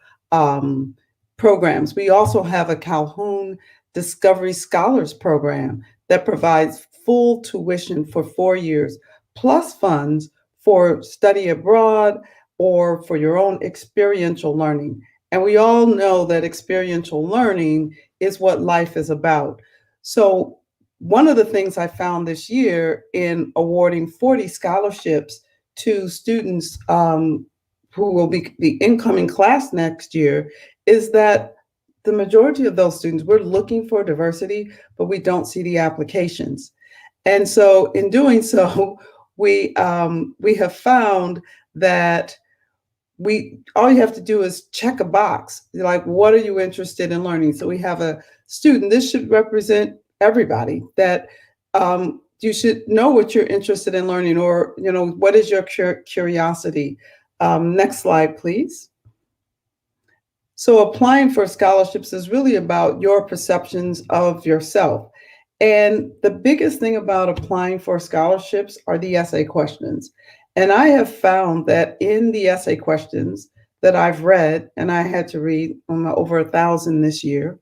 programs. We also have a Calhoun Discovery Scholars Program that provides full tuition for 4 years, plus funds for study abroad or for your own experiential learning. And we all know that experiential learning is what life is about. So one of the things I found this year in awarding 40 scholarships to students who will be the incoming class next year is that the majority of those students, we're looking for diversity, but we don't see the applications. And so in doing so, we have found that all you have to do is check a box, like, what are you interested in learning? So we have a student, this should represent everybody, that you should know what you're interested in learning, or what is your curiosity. Next slide, please. So applying for scholarships is really about your perceptions of yourself. And the biggest thing about applying for scholarships are the essay questions. And I have found that in the essay questions that I've read, and I had to read over 1,000 this year,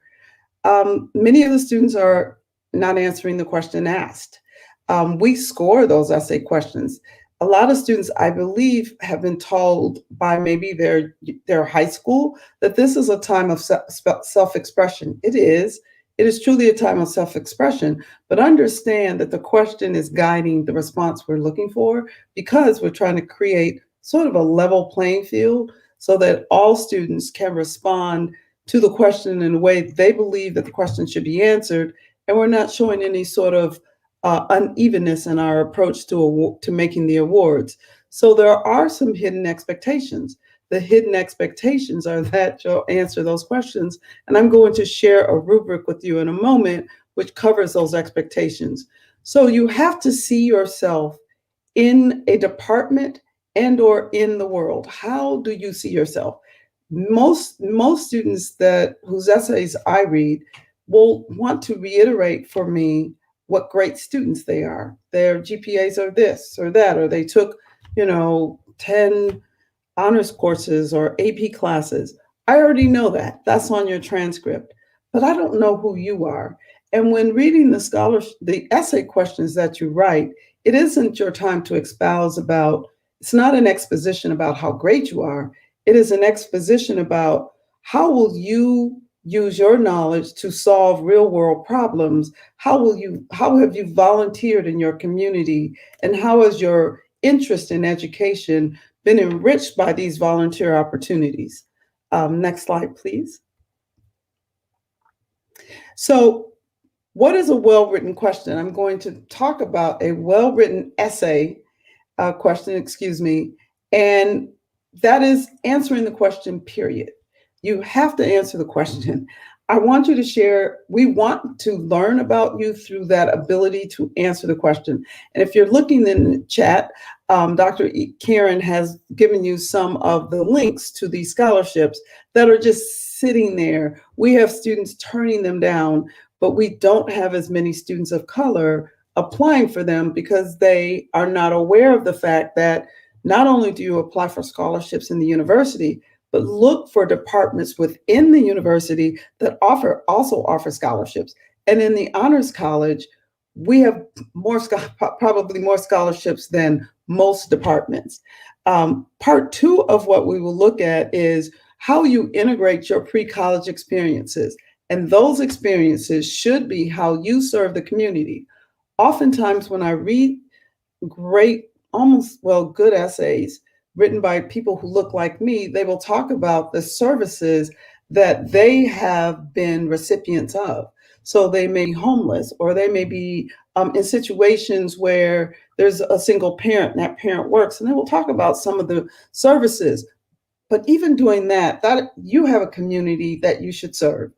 many of the students are not answering the question asked. We score those essay questions. A lot of students, I believe, have been told by maybe their high school that this is a time of self-expression. It is truly a time of self-expression, but understand that the question is guiding the response we're looking for, because we're trying to create sort of a level playing field so that all students can respond to the question in a way they believe that the question should be answered, and we're not showing any sort of unevenness in our approach to making the awards. So there are some hidden expectations. The hidden expectations are that you'll answer those questions. And I'm going to share a rubric with you in a moment, which covers those expectations. So you have to see yourself in a department and or in the world. How do you see yourself? Most students whose essays I read will want to reiterate for me what great students they are. Their GPAs are this or that, or they took, 10 honors courses or AP classes. I already know that. That's on your transcript. But I don't know who you are. And when reading the essay questions that you write, it isn't your time to espouse about, it's not an exposition about how great you are. It is an exposition about how will you use your knowledge to solve real world problems? How have you volunteered in your community? And how has your interest in education been enriched by these volunteer opportunities? Next slide, please. So, what is a well-written question? I'm going to talk about a well-written essay question, and that is answering the question, period. You have to answer the question. I want you to share, we want to learn about you through that ability to answer the question. And if you're looking in the chat, Dr. Karen has given you some of the links to these scholarships that are just sitting there. We have students turning them down, but we don't have as many students of color applying for them because they are not aware of the fact that not only do you apply for scholarships in the university, but look for departments within the university that also offer scholarships. And in the Honors College, we have probably more scholarships than most departments. Part 2 of what we will look at is how you integrate your pre-college experiences. And those experiences should be how you serve the community. Oftentimes when I read good essays written by people who look like me, they will talk about the services that they have been recipients of. So they may be homeless, or they may be in situations where there's a single parent and that parent works, and they will talk about some of the services. But even doing that you have a community that you should serve.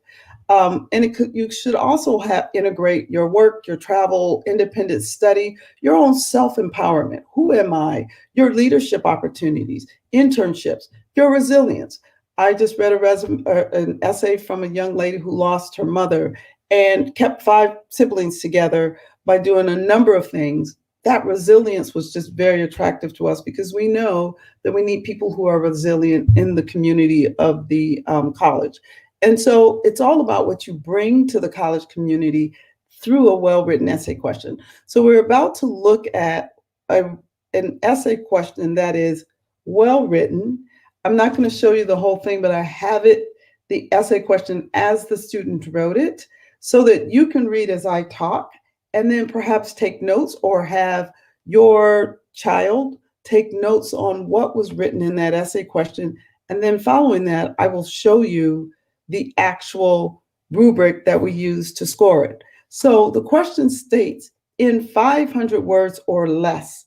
You should also integrate your work, your travel, independent study, your own self-empowerment. Who am I? Your leadership opportunities, internships, your resilience. I just read an essay from a young lady who lost her mother and kept 5 siblings together by doing a number of things. That resilience was just very attractive to us because we know that we need people who are resilient in the community of the college. And so it's all about what you bring to the college community through a well-written essay question. So we're about to look at an essay question that is well-written. I'm not going to show you the whole thing, but I have the essay question as the student wrote it, so that you can read as I talk, and then perhaps take notes or have your child take notes on what was written in that essay question. And then following that, I will show you the actual rubric that we use to score it. So the question states, in 500 words or less,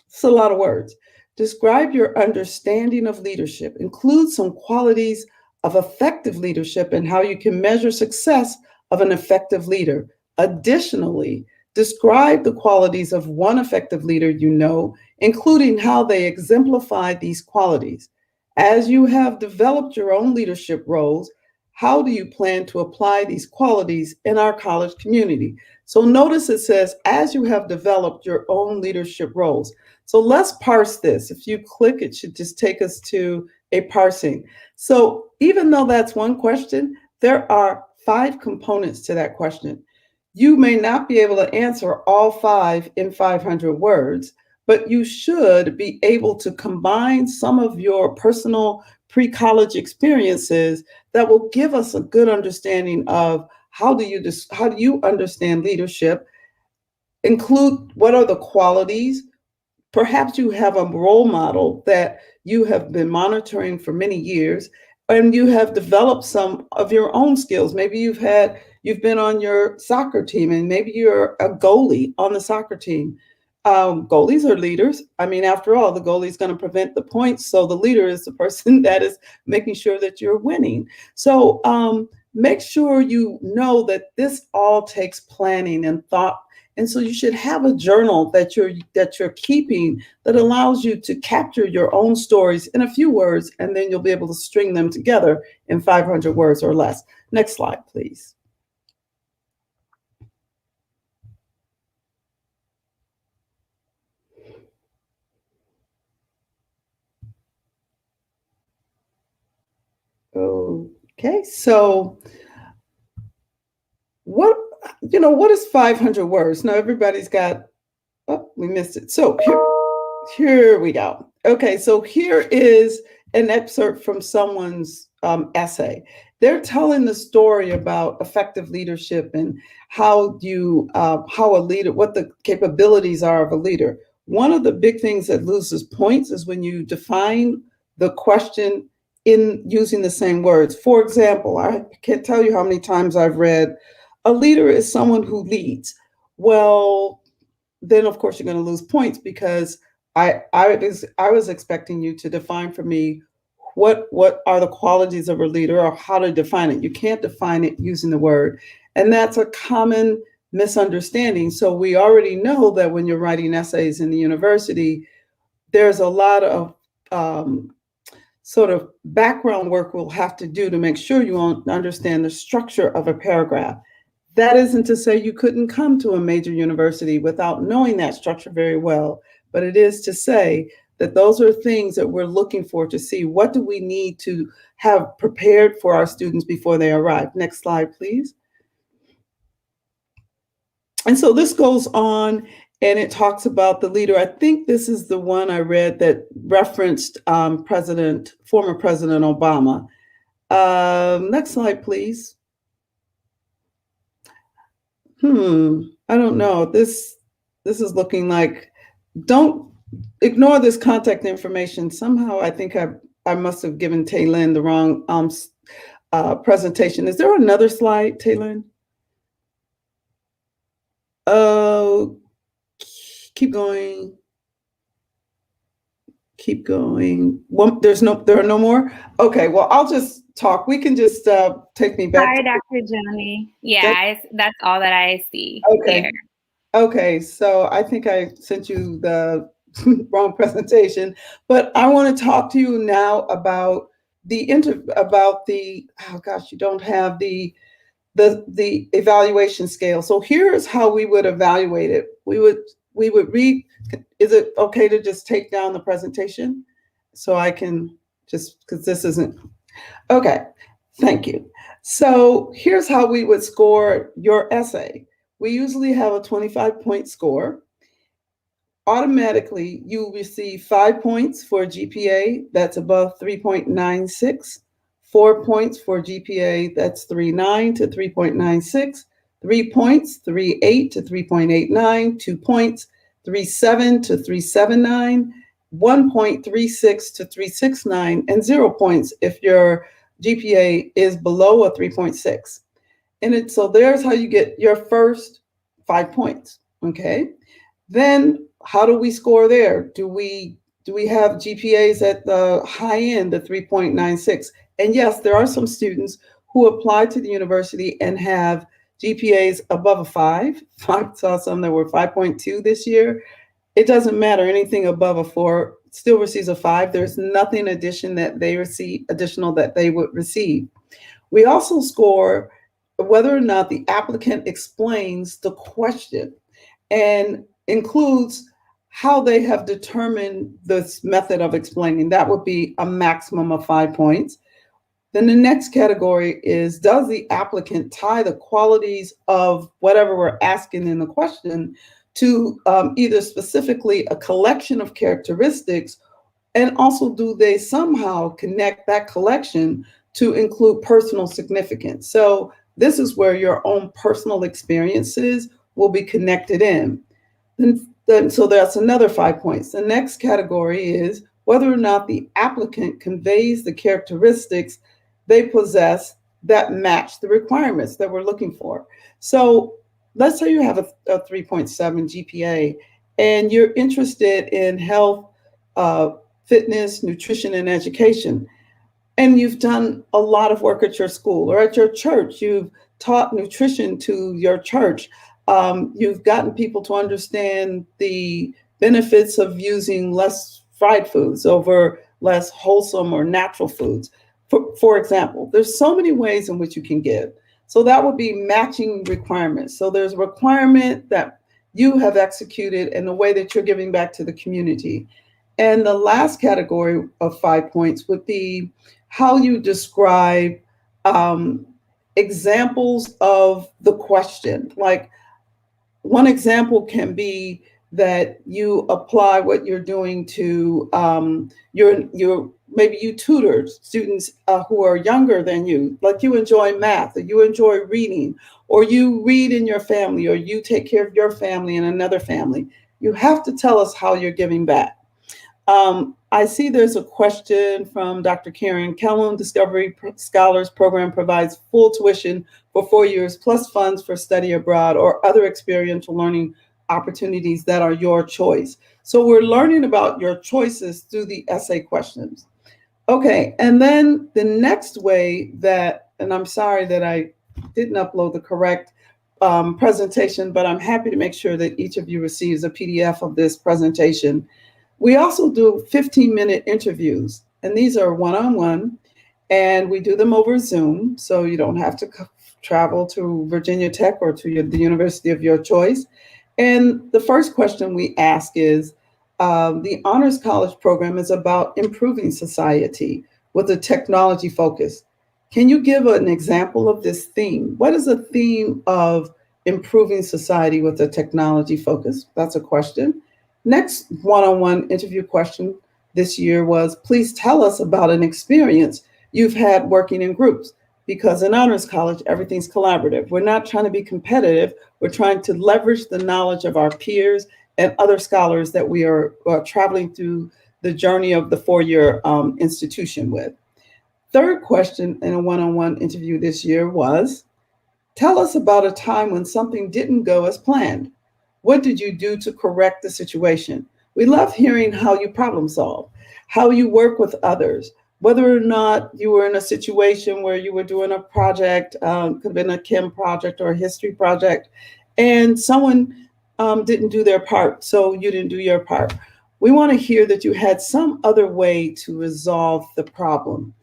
it's a lot of words, describe your understanding of leadership. Include some qualities of effective leadership and how you can measure success of an effective leader. Additionally, describe the qualities of one effective leader you know, including how they exemplify these qualities. As you have developed your own leadership roles, how do you plan to apply these qualities in our college community? So notice it says, as you have developed your own leadership roles. So let's parse this. If you click, it should just take us to a parsing. So even though that's one question, there are 5 components to that question. You may not be able to answer all 5 in 500 words, but you should be able to combine some of your personal pre-college experiences that will give us a good understanding of how do you understand leadership, include what are the qualities. Perhaps you have a role model that you have been monitoring for many years, and you have developed some of your own skills. Maybe you've been on your soccer team, and maybe you're a goalie on the soccer team. Goalies are leaders. I mean, after all, the goalie is going to prevent the points. So the leader is the person that is making sure that you're winning. So make sure you know that this all takes planning and thought. And so you should have a journal that you're keeping that allows you to capture your own stories in a few words, and then you'll be able to string them together in 500 words or less. Next slide, please. Okay, so what is 500 words? Now everybody's got, oh, we missed it. So here we go. Okay, so here is an excerpt from someone's essay. They're telling the story about effective leadership and how a leader, what the capabilities are of a leader. One of the big things that loses points is when you define the question in using the same words. For example, I can't tell you how many times I've read, a leader is someone who leads. Well, then of course you're going to lose points, because I was expecting you to define for me what are the qualities of a leader, or how to define it. You can't define it using the word. And that's a common misunderstanding. So we already know that when you're writing essays in the university, there's a lot of sort of background work we'll have to do to make sure you understand the structure of a paragraph. That isn't to say you couldn't come to a major university without knowing that structure very well, but it is to say that those are things that we're looking for to see what do we need to have prepared for our students before they arrive. Next slide, please. And so this goes on, and it talks about the leader. I think this is the one I read that referenced former President Obama. Next slide, please. I don't know. This is looking like, don't ignore this contact information. Somehow I think I must have given Taylin the wrong presentation. Is there another slide, Taylin? Oh, keep going. Keep going. Well, there are no more. Okay, well, I'll just talk. We can just take me back. Sorry, Dr. Joanie. Yeah, that's all that I see. Okay. There. Okay, so I think I sent you the wrong presentation, but I want to talk to you now about oh gosh, you don't have the evaluation scale. So here's how we would evaluate it. We would read. Is it okay to just take down the presentation so I can just, because this isn't okay. Thank you. So here's how we would score your essay. We usually have a 25-point score. Automatically, you receive 5 points for a GPA that's above 3.96, 4 points for GPA that's 3.9 to 3.96, 3 points, 3.8 to 3.89, 2 points, 3.7 to 3.79, 1.36 to 3.69, and 0 points if your GPA is below a 3.6. And so there's how you get your first 5 points, okay? Then how do we score there? Do we have GPAs at the high end, the 3.96? And yes, there are some students who apply to the university and have GPAs above a 5. I saw some that were 5.2 this year. It doesn't matter. Anything above a 4 still receives a 5. There's nothing additional that they would receive. We also score whether or not the applicant explains the question and includes how they have determined this method of explaining. That would be a maximum of 5 points. Then the next category is, does the applicant tie the qualities of whatever we're asking in the question to either specifically a collection of characteristics, and also do they somehow connect that collection to include personal significance? So this is where your own personal experiences will be connected in. So that's another 5 points. The next category is whether or not the applicant conveys the characteristics they possess that match the requirements that we're looking for. So let's say you have a 3.7 GPA and you're interested in health, fitness, nutrition, and education. and you've done a lot of work at your school or at your church. You've taught nutrition to your church. You've gotten people to understand the benefits of using less fried foods over less wholesome or natural foods. For example, there's so many ways in which you can give. So that would be matching requirements. So there's a requirement that you have executed in the way that you're giving back to the community. And the last category of 5 points would be how you describe examples of the question. Like, one example can be that you apply what you're doing to your maybe you tutor students who are younger than you, like you enjoy math or you enjoy reading, or you read in your family, or you take care of your family and another family. You have to tell us how you're giving back. I see there's a question from Dr. Karen Kellum. Discovery Scholars Program provides full tuition for 4 years plus funds for study abroad or other experiential learning opportunities that are your choice. So we're learning about your choices through the essay questions. Okay, and then the next way that, and I'm sorry that I didn't upload the correct presentation, but I'm happy to make sure that each of you receives a PDF of this presentation. We also do 15-minute interviews, and these are one-on-one, and we do them over Zoom, so you don't have to travel to Virginia Tech or to the university of your choice. And the first question we ask is, the Honors College program is about improving society with a technology focus. Can you give an example of this theme? What is a theme of improving society with a technology focus? That's a question. Next one-on-one interview question this year was, please tell us about an experience you've had working in groups, because in Honors College, everything's collaborative. We're not trying to be competitive. We're trying to leverage the knowledge of our peers and other scholars that we are traveling through the journey of the four-year institution with. Third question in a one-on-one interview this year was, tell us about a time when something didn't go as planned. What did you do to correct the situation? We love hearing how you problem solve, how you work with others, whether or not you were in a situation where you were doing a project, could have been a chem project or a history project, and someone didn't do their part, so you didn't do your part. We want to hear that you had some other way to resolve the problem.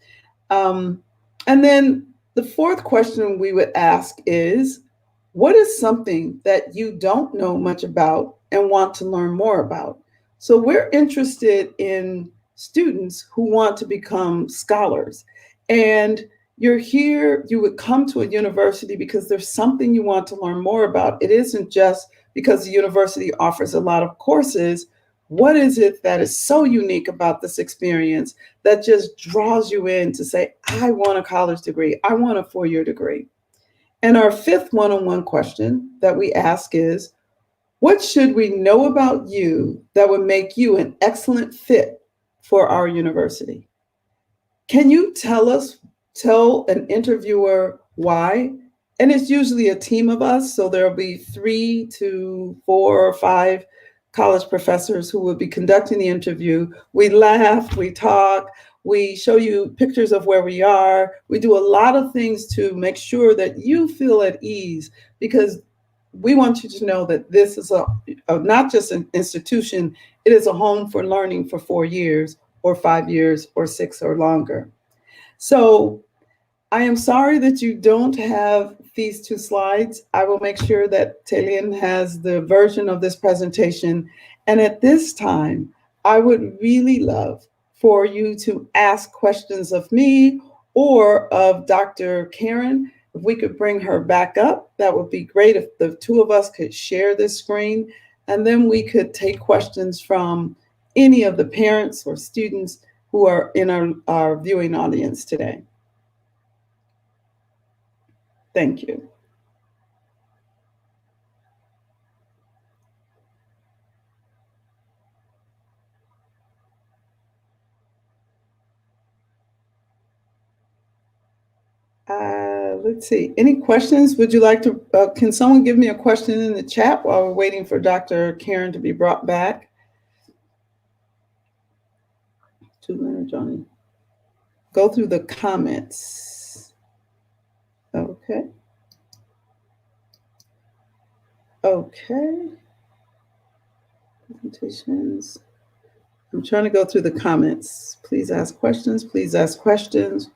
And then the fourth question we would ask is, what is something that you don't know much about and want to learn more about? So we're interested in students who want to become scholars. And you're here, you would come to a university because there's something you want to learn more about. It isn't just because the university offers a lot of courses. What is it that is so unique about this experience that just draws you in to say, I want a college degree, I want a four-year degree? And our fifth one-on-one question that we ask is, what should we know about you that would make you an excellent fit for our university? Can you tell an interviewer why? And it's usually a team of us, so there'll be 3 to 4 or 5 college professors who will be conducting the interview. We laugh, we talk, we show you pictures of where we are. We do a lot of things to make sure that you feel at ease, because we want you to know that this is not just an institution, it is a home for learning for 4 years or 5 years or 6 or longer. So I am sorry that you don't have these 2 slides. I will make sure that Talian has the version of this presentation. And at this time, I would really love for you to ask questions of me or of Dr. Karen. If we could bring her back up, that would be great if the 2 of us could share this screen, and then we could take questions from any of the parents or students who are in our viewing audience today. Thank you. Let's see, any questions? Would you like to, can someone give me a question in the chat while we're waiting for Dr. Karen to be brought back? To Leonard Joanie. go through the comments. Okay. Okay. Presentations. I'm trying to go through the comments. Please ask questions. Please ask questions.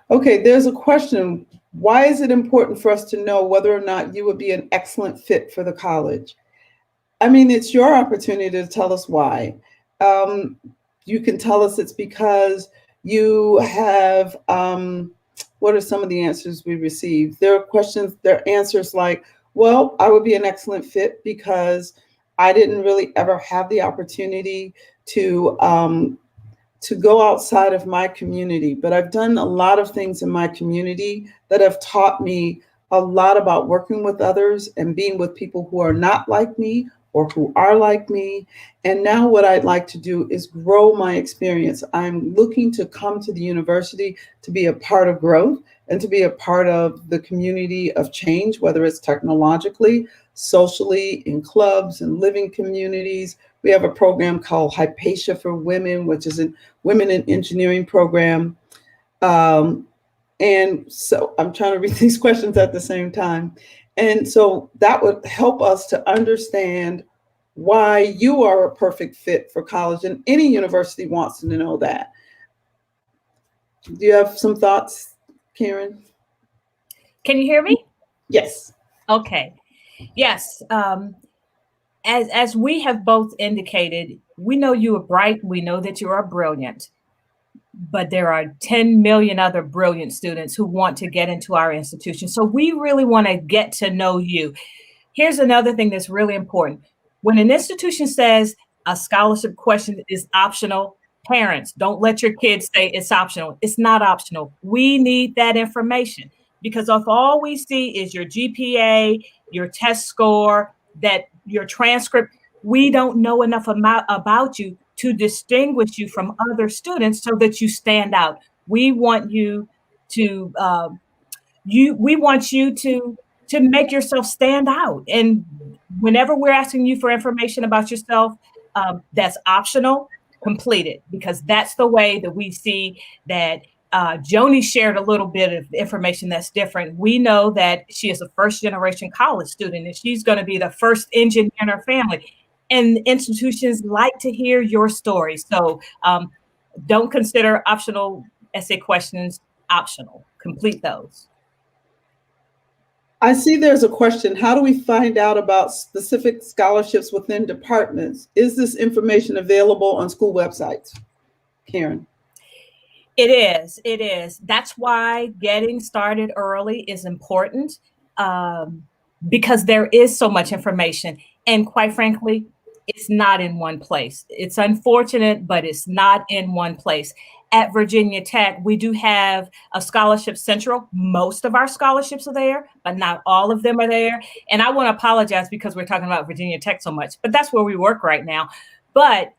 Okay, there's a question. Why is it important for us to know whether or not you would be an excellent fit for the college? I mean, it's your opportunity to tell us why. You can tell us it's because you have, what are some of the answers we received? There are questions, there are answers like, well, I would be an excellent fit because I didn't really ever have the opportunity to go outside of my community, but I've done a lot of things in my community that have taught me a lot about working with others and being with people who are not like me or who are like me. And now what I'd like to do is grow my experience. I'm looking to come to the university to be a part of growth and to be a part of the community of change, whether it's technologically, socially, in clubs and living communities. We have a program called Hypatia for Women, which is a women in engineering program. And so I'm trying to read these questions at the same time. And so that would help us to understand why you are a perfect fit for college, and any university wants to know that. Do you have some thoughts, Karen? Can you hear me? Yes. Okay. Yes. As we have both indicated, we know you are bright. We know that you are brilliant. But there are 10 million other brilliant students who want to get into our institution. So we really want to get to know you. Here's another thing that's really important. When an institution says a scholarship question is optional, parents, don't let your kids say it's optional. It's not optional. We need that information, because if all we see is your GPA, your test score, that your transcript, we don't know enough about you to distinguish you from other students so that you stand out. We want you to to make yourself stand out. And whenever we're asking you for information about yourself, that's optional, complete it, because that's the way that we see that. Joanie shared a little bit of information that's different. We know that she is a first-generation college student, and she's going to be the first engineer in her family. And institutions like to hear your story. So don't consider optional essay questions optional. Complete those. I see there's a question. How do we find out about specific scholarships within departments? Is this information available on school websites? Karen. It is. It is. That's why getting started early is important, because there is so much information. And quite frankly, it's not in one place. It's unfortunate, but it's not in one place. At Virginia Tech, we do have a scholarship central. Most of our scholarships are there, but not all of them are there. And I want to apologize because we're talking about Virginia Tech so much, but that's where we work right now. But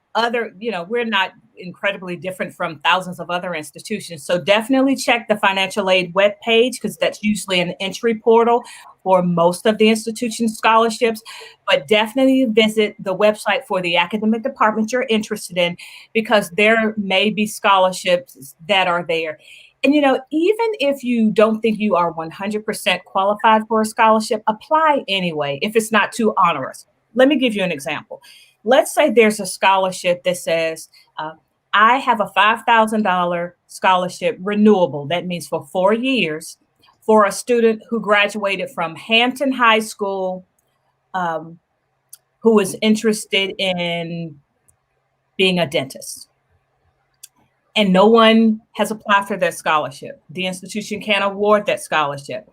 we're not incredibly different from thousands of other institutions. So definitely check the financial aid webpage, because that's usually an entry portal for most of the institution's scholarships. But definitely visit the website for the academic department you're interested in, because there may be scholarships that are there. And, even if you don't think you are 100% qualified for a scholarship, apply anyway, if it's not too onerous. Let me give you an example. Let's say there's a scholarship that says, I have a $5,000 scholarship renewable. That means for 4 years, for a student who graduated from Hampton High School, who is interested in being a dentist. And no one has applied for that scholarship. The institution can't award that scholarship.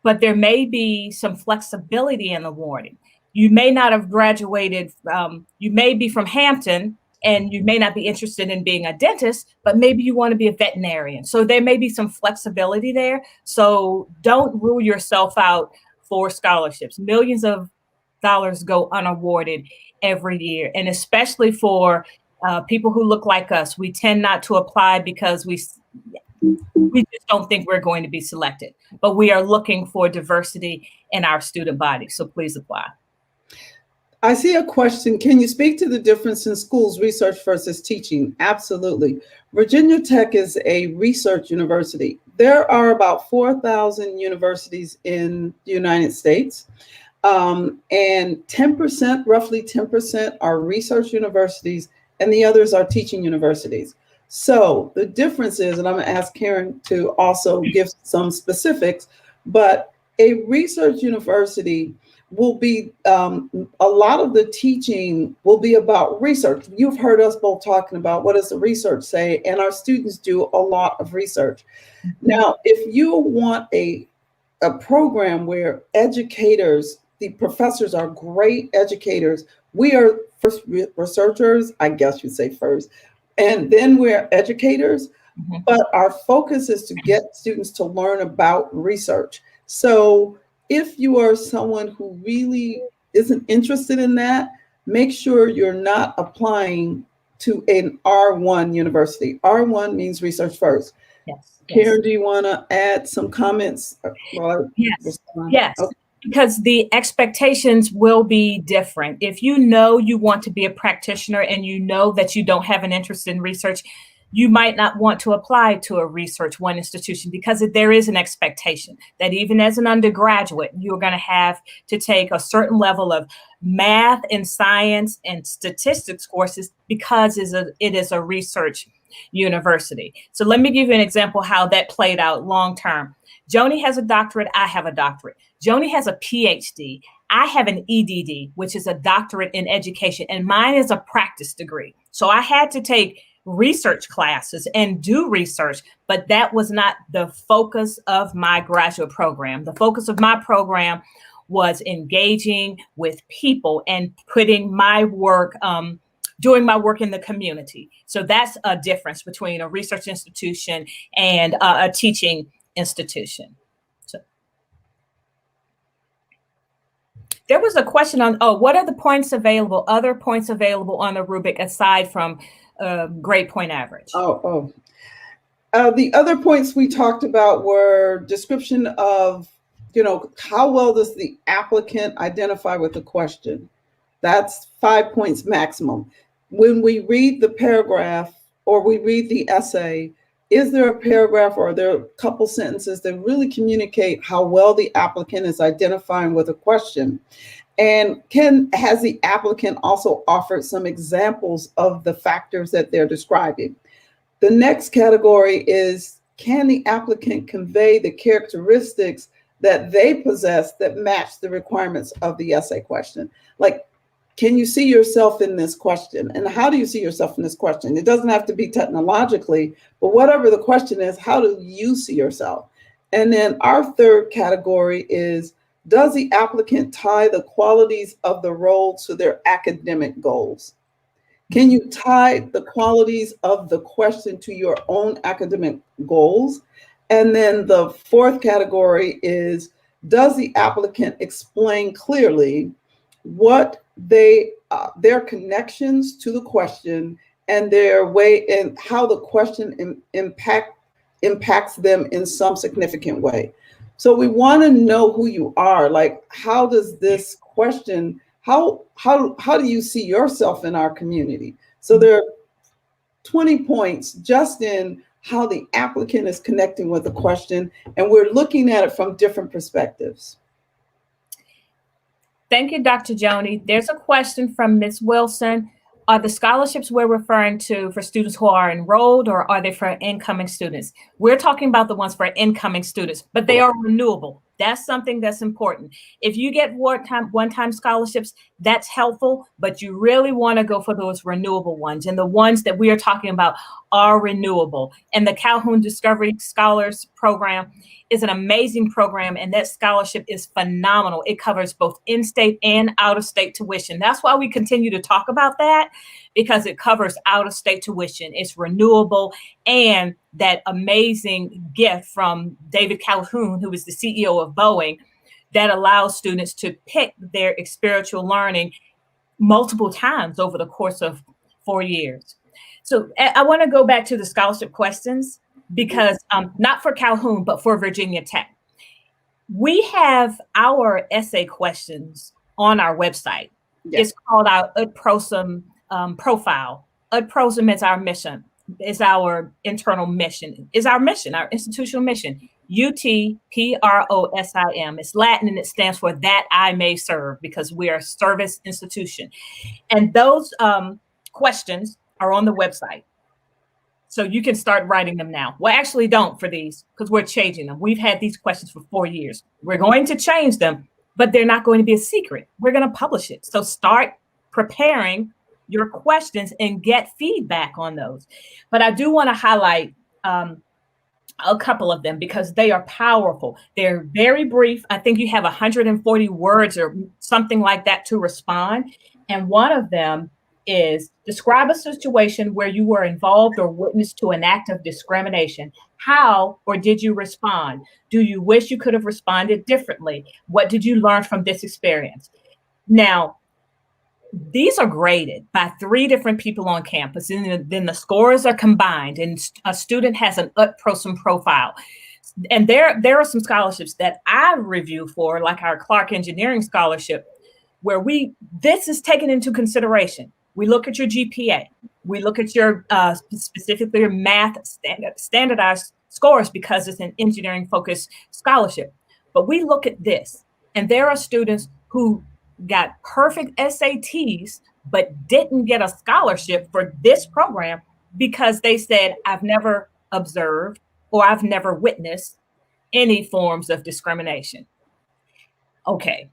But there may be some flexibility in awarding. You may not have graduated, you may be from Hampton, and you may not be interested in being a dentist, but maybe you want to be a veterinarian. So there may be some flexibility there. So don't rule yourself out for scholarships. Millions of dollars go unawarded every year. And especially for people who look like us, we tend not to apply because we just don't think we're going to be selected. But we are looking for diversity in our student body. So please apply. I see a question. Can you speak to the difference in schools research versus teaching? Absolutely. Virginia Tech is a research university. There are about 4,000 universities in the United States. And 10%, roughly 10% are research universities, and the others are teaching universities. So the difference is, and I'm going to ask Karen to also give some specifics, but a research university will be, a lot of the teaching will be about research. You've heard us both talking about what does the research say, and our students do a lot of research. Now, if you want a program where educators, the professors are great educators. We are first researchers, I guess you'd say first, and then we're educators, but our focus is to get students to learn about research. So if you are someone who really isn't interested in that, make sure you're not applying to an R1 university. R1 means research first. Yes. Karen, do you want to add some comments? Yes. Yes. Okay. Because the expectations will be different. If you know you want to be a practitioner and you know that you don't have an interest in research, you might not want to apply to a research one institution because there is an expectation that even as an undergraduate, you're going to have to take a certain level of math and science and statistics courses because it is a research university. So let me give you an example how that played out long term. Joanie has a doctorate. I have a doctorate. Joanie has a PhD. I have an EDD, which is a doctorate in education, and mine is a practice degree. So I had to take research classes and do research, but that was not the focus of my graduate program. The focus of my program was engaging with people and putting my work, doing my work in the community. So that's a difference between a research institution and a teaching institution. So there was a question on, what are the points available, other points available on the rubric aside from grade point average? The other points we talked about were description of, how well does the applicant identify with the question? That's 5 points maximum. When we read the paragraph or we read the essay, is there a paragraph or are there a couple sentences that really communicate how well the applicant is identifying with a question? And has the applicant also offered some examples of the factors that they're describing? The next category is, can the applicant convey the characteristics that they possess that match the requirements of the essay question? Like, can you see yourself in this question? And how do you see yourself in this question? It doesn't have to be technologically, but whatever the question is, how do you see yourself? And then our third category is, does the applicant tie the qualities of the role to their academic goals? Can you tie the qualities of the question to your own academic goals? And then the fourth category is, does the applicant explain clearly what their connections to the question and their way and how the question impacts them in some significant way? So we want to know who you are. Like, how does this question, how do you see yourself in our community? So there are 20 points just in how the applicant is connecting with the question, and we're looking at it from different perspectives. Thank you, Dr. Joanie. There's a question from Ms. Wilson. Are the scholarships we're referring to for students who are enrolled, or are they for incoming students? We're talking about the ones for incoming students, but they are renewable. That's something that's important. If you get one-time scholarships, that's helpful, but you really want to go for those renewable ones. And the ones that we are talking about are renewable. And the Calhoun Discovery Scholars Program is an amazing program, and that scholarship is phenomenal. It covers both in-state and out-of-state tuition. That's why we continue to talk about that, because it covers out-of-state tuition. It's renewable, and that amazing gift from David Calhoun, who is the CEO of Boeing, that allows students to pick their experiential learning multiple times over the course of 4 years. So I want to go back to the scholarship questions, because not for Calhoun, but for Virginia Tech. We have our essay questions on our website. It's called our UTPROSM profile. UTPROSM is our mission, is our internal mission, is our mission, our institutional mission. UTPROSIM. It's Latin and it stands for that I may serve, because we are a service institution. And those questions are on the website. So you can start writing them now. Well, actually don't for these, because we're changing them. We've had these questions for 4 years. We're going to change them, but they're not going to be a secret. We're going to publish it. So start preparing your questions and get feedback on those. But I do want to highlight a couple of them because they are powerful. They're very brief. I think you have 140 words or something like that to respond. And one of them is describe a situation where you were involved or witness to an act of discrimination. How or did you respond? Do you wish you could have responded differently? What did you learn from this experience? Now, these are graded by 3 different people on campus, and then the scores are combined, and a student has an UTPROSM profile. And there are some scholarships that I review for, like our Clark Engineering Scholarship, where this is taken into consideration. We look at your GPA. We look at your specifically your math standardized scores because it's an engineering-focused scholarship. But we look at this, and there are students who got perfect SATs, but didn't get a scholarship for this program because they said, I've never observed or I've never witnessed any forms of discrimination. Okay,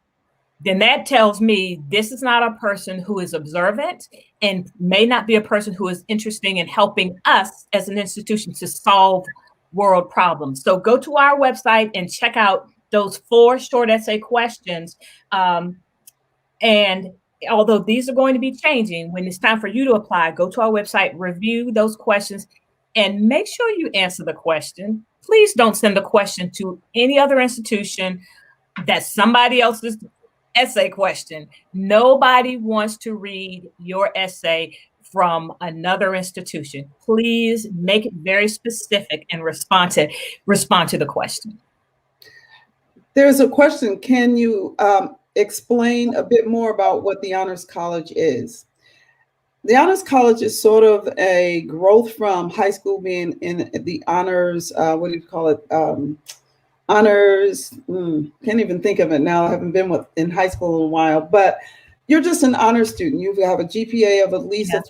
then that tells me this is not a person who is observant and may not be a person who is interested in helping us as an institution to solve world problems. So go to our website and check out those 4 short essay questions. And although these are going to be changing, when it's time for you to apply, go to our website, review those questions, and make sure you answer the question. Please don't send the question to any other institution that's somebody else's essay question. Nobody wants to read your essay from another institution. Please make it very specific and respond to the question. There's a question. Can you explain a bit more about what the Honors College is? The Honors College is sort of a growth from high school being in the honors, what do you call it? Honors, can't even think of it now. I haven't been in high school in a while, but you're just an honor student. You have a GPA of at least a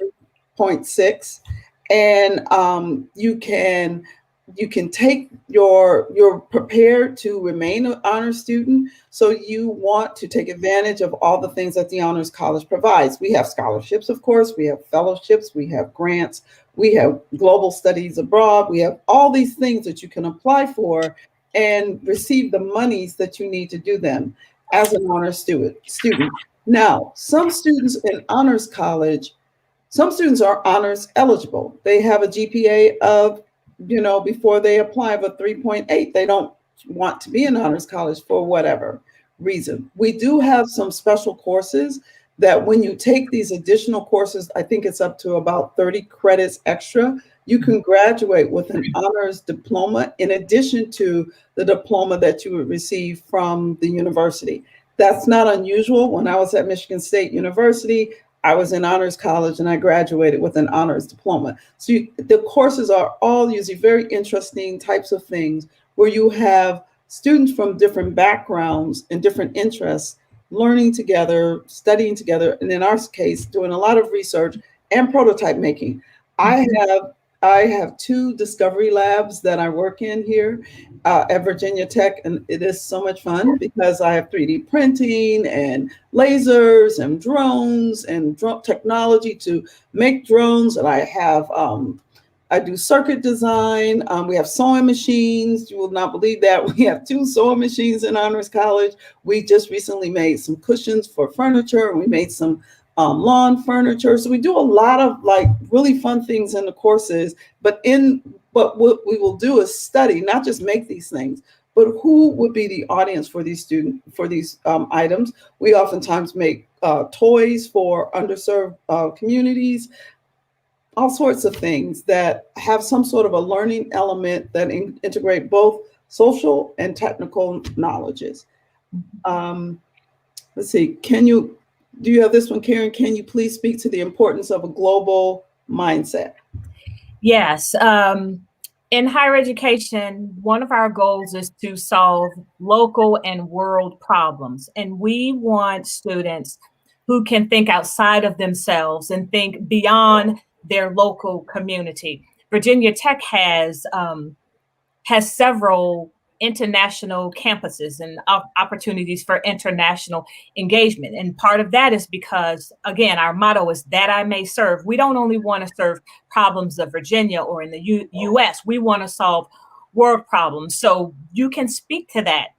3.6, and you can take you're prepared to remain an honor student. So you want to take advantage of all the things that the Honors College provides. We have scholarships, of course, we have fellowships, we have grants, we have global studies abroad. We have all these things that you can apply for and receive the monies that you need to do them as an honor student. Now, some students in Honors College, some students are honors eligible. They have a GPA of, before they apply, of a 3.8. They don't want to be in Honors College for whatever reason. We do have some special courses that when you take these additional courses, I think it's up to about 30 credits extra, you can graduate with an honors diploma in addition to the diploma that you would receive from the university. That's not unusual. When I was at Michigan State University, I was in Honors College and I graduated with an honors diploma. So the courses are all usually very interesting types of things where you have students from different backgrounds and different interests learning together, studying together, and in our case, doing a lot of research and prototype making. I have 2 discovery labs that I work in here at Virginia Tech, and it is so much fun because I have 3D printing and lasers and drones and drone technology to make drones, and I have I do circuit design. We have sewing machines. You will not believe that. We have 2 sewing machines in Honors College. We just recently made some cushions for furniture. We made some lawn furniture. So we do a lot of really fun things in the courses, but what we will do is study, not just make these things, but who would be the audience for these items. We oftentimes make toys for underserved communities, all sorts of things that have some sort of a learning element that integrate both social and technical knowledges. Let's see, can you Do you have this one, Karen? Can you please speak to the importance of a global mindset? Yes. In higher education, one of our goals is to solve local and world problems. And we want students who can think outside of themselves and think beyond their local community. Virginia Tech has several international campuses and opportunities for international engagement. And part of that is because, again, our motto is that I may serve. We don't only want to serve problems of Virginia or in the US, we want to solve world problems. So you can speak to that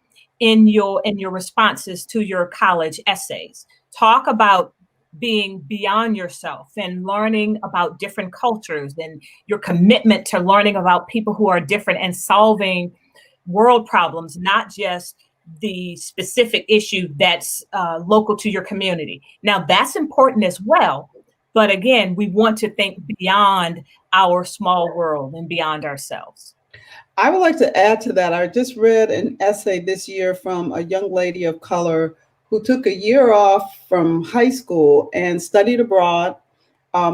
in your responses to your college essays. Talk about being beyond yourself and learning about different cultures and your commitment to learning about people who are different and solving world problems, not just the specific issue that's local to your community. Now, that's important as well. But again, we want to think beyond our small world and beyond ourselves. I would like to add to that. I just read an essay this year from a young lady of color who took a year off from high school and studied abroad,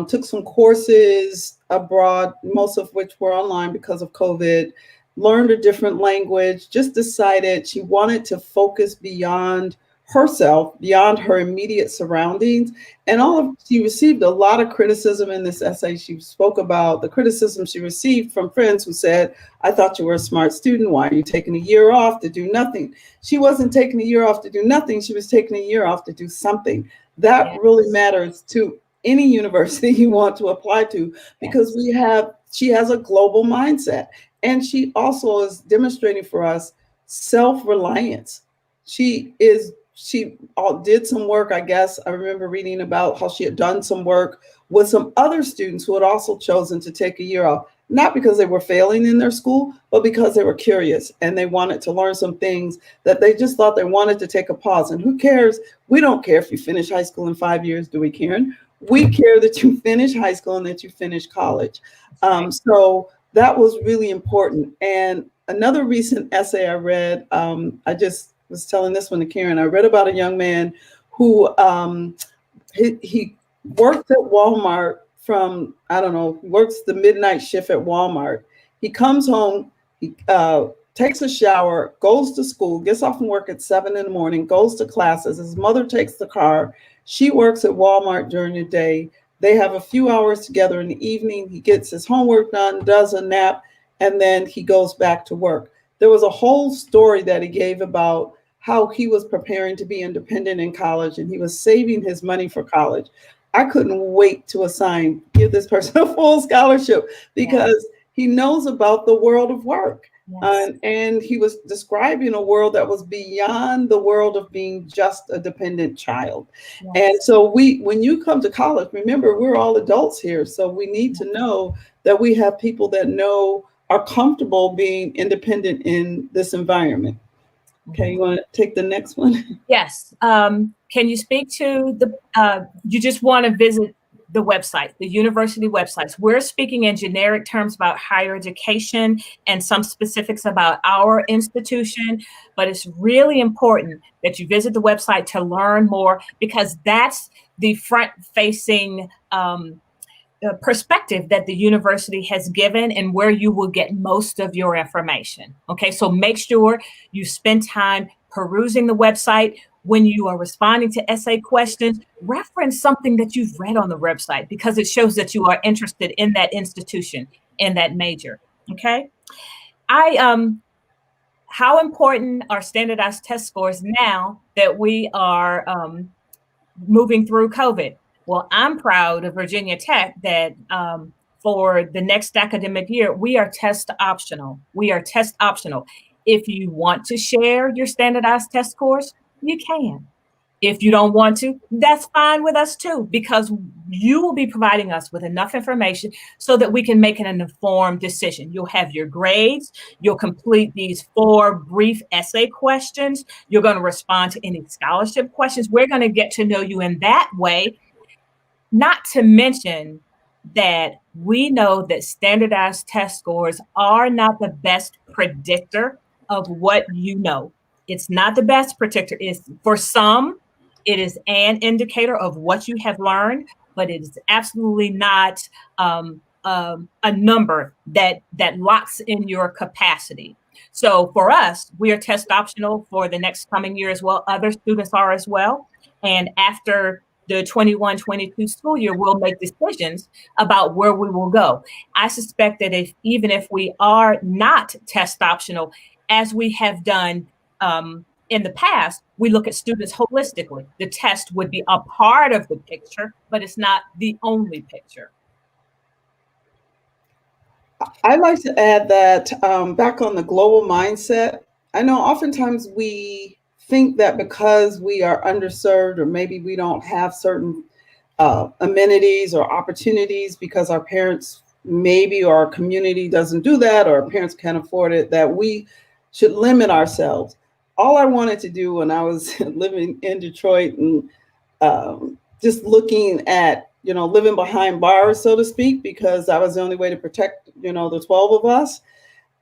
took some courses abroad, most of which were online because of COVID, learned a different language, just decided she wanted to focus beyond herself, beyond her immediate surroundings. And she received a lot of criticism in this essay. She spoke about the criticism she received from friends who said, I thought you were a smart student. Why are you taking a year off to do nothing? She wasn't taking a year off to do nothing. She was taking a year off to do something. That really matters to any university you want to apply to, because she has a global mindset. And she also is demonstrating for us self-reliance. She did some work, I guess. I remember reading about how she had done some work with some other students who had also chosen to take a year off, not because they were failing in their school, but because they were curious and they wanted to learn some things that they just thought they wanted to take a pause. And who cares? We don't care if you finish high school in 5 years, do we, Karen? We care that you finish high school and that you finish college. So that was really important. And another recent essay I read, I just was telling this one to Karen. I read about a young man who he worked at Walmart from, I don't know, works the midnight shift at Walmart. He comes home, he takes a shower, goes to school, gets off from work at 7 in the morning, goes to classes. His mother takes the car. She works at Walmart during the day. They have a few hours together in the evening. He gets his homework done, does a nap, and then he goes back to work. There was a whole story that he gave about how he was preparing to be independent in college and he was saving his money for college. I couldn't wait to give this person a full scholarship because he knows about the world of work. And he was describing a world that was beyond the world of being just a dependent child. And so when you come to college, remember, we're all adults here. So we need to know that we have people that are comfortable being independent in this environment. Okay, you want to take the next one? Yes. Can you speak to you just want to visit the website, the university websites. We're speaking in generic terms about higher education and some specifics about our institution, but it's really important that you visit the website to learn more, because that's the front-facing perspective that the university has given and where you will get most of your information. Okay, so make sure you spend time perusing the website. When you are responding to essay questions, reference something that you've read on the website, because it shows that you are interested in that institution, in that major. Okay. How important are standardized test scores now that we are moving through COVID? Well, I'm proud of Virginia Tech that for the next academic year, we are test optional. We are test optional. If you want to share your standardized test scores, you can. If you don't want to, that's fine with us too, because you will be providing us with enough information so that we can make an informed decision. You'll have your grades. You'll complete these 4 brief essay questions. You're going to respond to any scholarship questions. We're going to get to know you in that way. Not to mention that we know that standardized test scores are not the best predictor of what you know. It's not the best predictor. For some, It is an indicator of what you have learned, but it is absolutely not a number that locks in your capacity. So for us, we are test optional for the next coming year as well. Other students are as well. And after the 21-22 school year, we'll make decisions about where we will go. I suspect that even if we are not test optional, as we have done in the past, we look at students holistically. The test would be a part of the picture, but it's not the only picture. I'd like to add that back on the global mindset, I know oftentimes we think that because we are underserved or maybe we don't have certain amenities or opportunities because our parents maybe or our community doesn't do that or our parents can't afford it, that we should limit ourselves. All I wanted to do when I was living in Detroit and just looking at, living behind bars, so to speak, because that was the only way to protect, the 12 of us,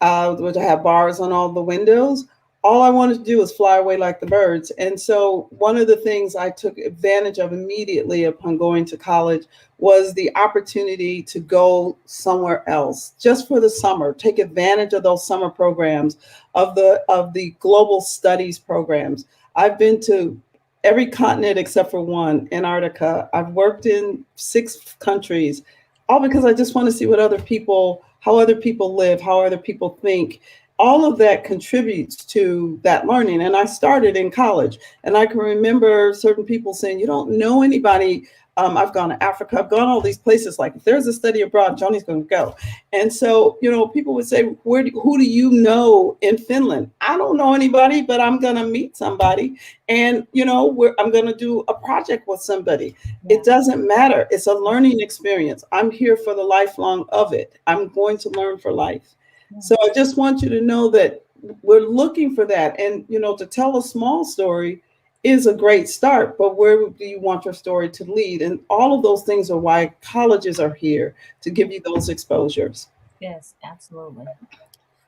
to have bars on all the windows. All I wanted to do was fly away like the birds. And so one of the things I took advantage of immediately upon going to college was the opportunity to go somewhere else just for the summer, take advantage of those summer programs, of the global studies programs. I've been to every continent except for one, Antarctica. I've worked in 6 countries, all because I just want to see how other people live, how other people think. All of that contributes to that learning. And I started in college, and I can remember certain people saying, you don't know anybody. I've gone to Africa, I've gone all these places. Like, if there's a study abroad, Joanie's going to go. And so, people would say, who do you know in Finland? I don't know anybody, but I'm going to meet somebody. And, I'm going to do a project with somebody. Yeah. It doesn't matter. It's a learning experience. I'm here for the lifelong of it. I'm going to learn for life. So I just want you to know that we're looking for that. And, to tell a small story is a great start, but where do you want your story to lead? And all of those things are why colleges are here, to give you those exposures. Yes, absolutely.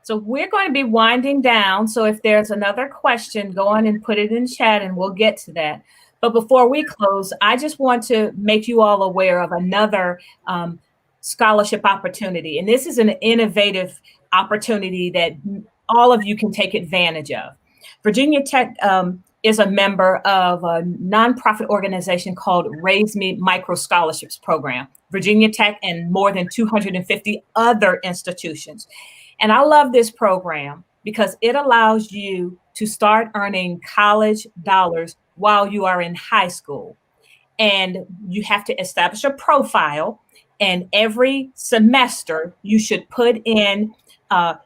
So we're going to be winding down. So if there's another question, go on and put it in chat and we'll get to that. But before we close, I just want to make you all aware of another scholarship opportunity. And this is an innovative opportunity that all of you can take advantage of. Virginia Tech is a member of a nonprofit organization called Raise Me Micro Scholarships Program, Virginia Tech and more than 250 other institutions. And I love this program because it allows you to start earning college dollars while you are in high school. And you have to establish a profile. And every semester, you should put in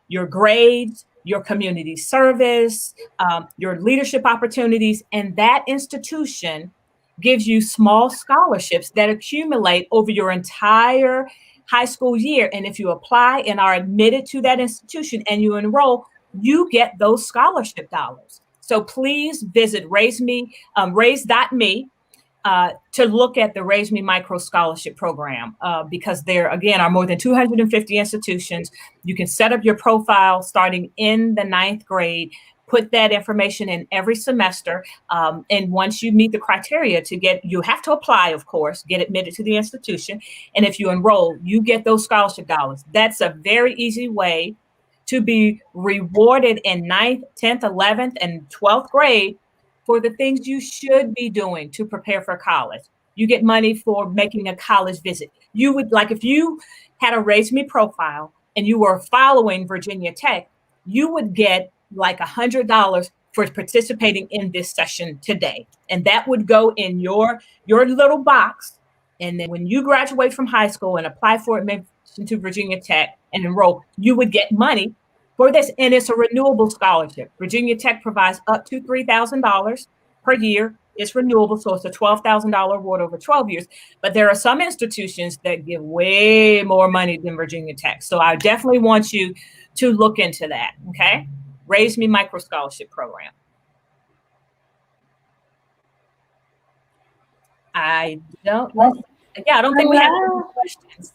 your grades, your community service, your leadership opportunities, and that institution gives you small scholarships that accumulate over your entire high school year. And if you apply and are admitted to that institution and you enroll, you get those scholarship dollars. So please visit raise.me to look at the Raise Me Micro Scholarship Program because there, again, are more than 250 institutions. You can set up your profile starting in the 9th grade, put that information in every semester. And once you meet the criteria you have to apply, of course, get admitted to the institution. And if you enroll, you get those scholarship dollars. That's a very easy way to be rewarded in 9th, 10th, 11th, and 12th grade for the things you should be doing to prepare for college. You get money for making a college visit. You would, like, if you had a Raise Me profile and you were following Virginia Tech, you would get like $100 for participating in this session today. And that would go in your little box. And then when you graduate from high school and apply for admission to Virginia Tech and enroll, you would get money for this. And it's a renewable scholarship. Virginia Tech provides up to $3,000 per year. It's renewable, so it's a $12,000 award over 12 years. But there are some institutions that give way more money than Virginia Tech. So I definitely want you to look into that, okay? Raise Me Micro Scholarship Program. I don't think we have any questions.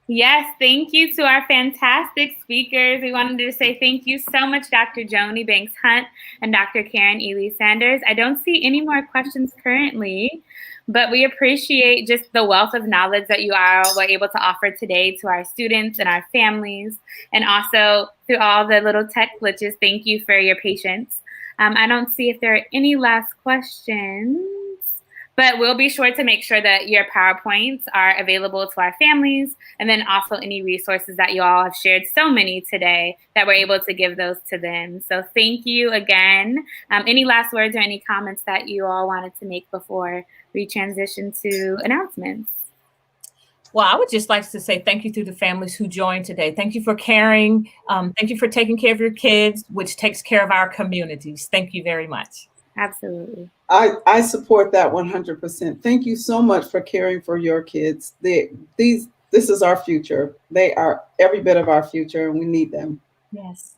Yes, thank you to our fantastic speakers. We wanted to say thank you so much, Dr. Joanie Banks Hunt and Dr. Karen Ely Sanders. I don't see any more questions currently, but we appreciate just the wealth of knowledge that you all were able to offer today to our students and our families, and also through all the little tech glitches. Thank you for your patience. I don't see if there are any last questions. But we'll be sure to make sure that your PowerPoints are available to our families, and then also any resources that you all have shared, so many today, that we're able to give those to them. So thank you again. Any last words or any comments that you all wanted to make before we transition to announcements? Well, I would just like to say thank you to the families who joined today. Thank you for caring. Thank you for taking care of your kids, which takes care of our communities. Thank you very much. Absolutely. I support that 100%. Thank you so much for caring for your kids. This is our future. They are every bit of our future, and we need them. Yes.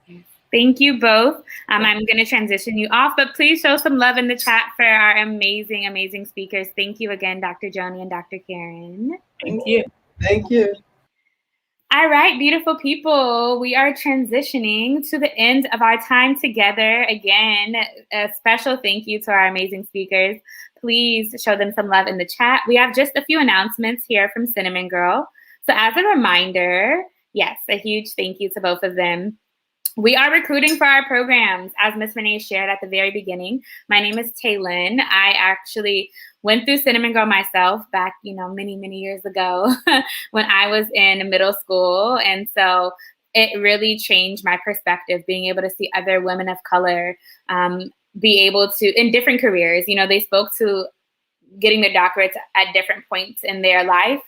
Thank you both. I'm going to transition you off, but please show some love in the chat for our amazing, amazing speakers. Thank you again, Dr. Joanie and Dr. Karen. Thank you. Thank you. All right, beautiful people, we are transitioning to the end of our time together. Again, a special thank you to our amazing speakers. Please show them some love in the chat. We have just a few announcements here from Cinnamon Girl. So as a reminder, yes, a huge thank you to both of them. We are recruiting for our programs, as Ms. Renee shared at the very beginning. My name is Taylin. I actually went through Cinnamon Girl myself back, many, many years ago when I was in middle school. And so it really changed my perspective, being able to see other women of color be able to, in different careers, they spoke to getting their doctorates at different points in their life,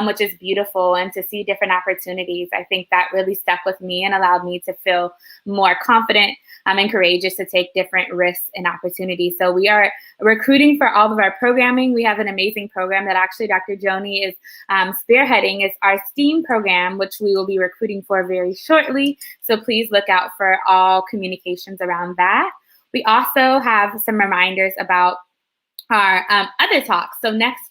which is beautiful. And to see different opportunities, I think that really stuck with me and allowed me to feel more confident and courageous to take different risks and opportunities. So we are recruiting for all of our programming. We have an amazing program that actually Dr. Joanie is spearheading. It's our STEAM program, which we will be recruiting for very shortly. So please look out for all communications around that. We also have some reminders about our other talks. So next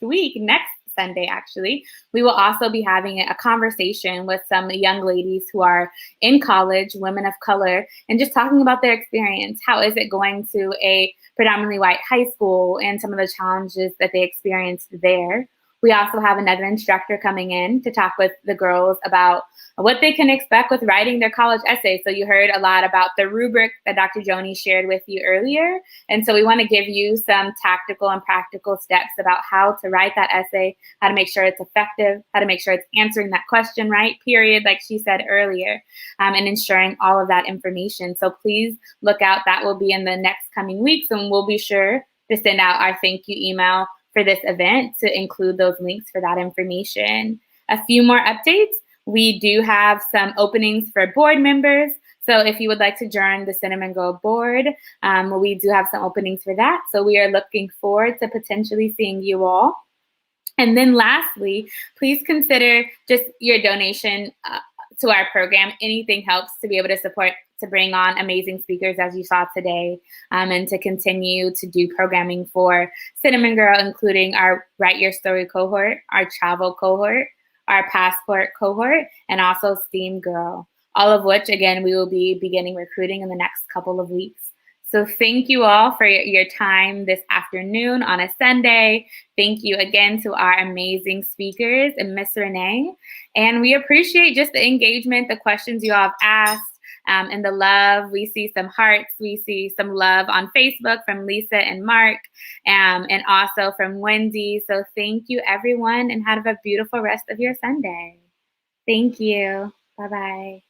Sunday, actually, we will also be having a conversation with some young ladies who are in college, women of color, and just talking about their experience. How is it going to a predominantly white high school and some of the challenges that they experienced there? We also have another instructor coming in to talk with the girls about what they can expect with writing their college essay. So you heard a lot about the rubric that Dr. Joanie shared with you earlier. And so we want to give you some tactical and practical steps about how to write that essay, how to make sure it's effective, how to make sure it's answering that question right, period, like she said earlier, and ensuring all of that information. So please look out. That will be in the next coming weeks, and we'll be sure to send out our thank you email for this event to include those links for that information. A few more updates. We do have some openings for board members. So if you would like to join the Cinnamon Girl board, we do have some openings for that. So we are looking forward to potentially seeing you all. And then lastly, please consider just your donation to our program. Anything helps to be able to support, to bring on amazing speakers as you saw today, and to continue to do programming for Cinnamon Girl, including our Write Your Story cohort, our travel cohort, our passport cohort, and also STEAM Girl, all of which, again, we will be beginning recruiting in the next couple of weeks. So thank you all for your time this afternoon on a Sunday. Thank you again to our amazing speakers and Miss Renee. And we appreciate just the engagement, the questions you all have asked, and the love. We see some hearts. We see some love on Facebook from Lisa and Mark, and also from Wendy. So thank you, everyone, and have a beautiful rest of your Sunday. Thank you. Bye-bye.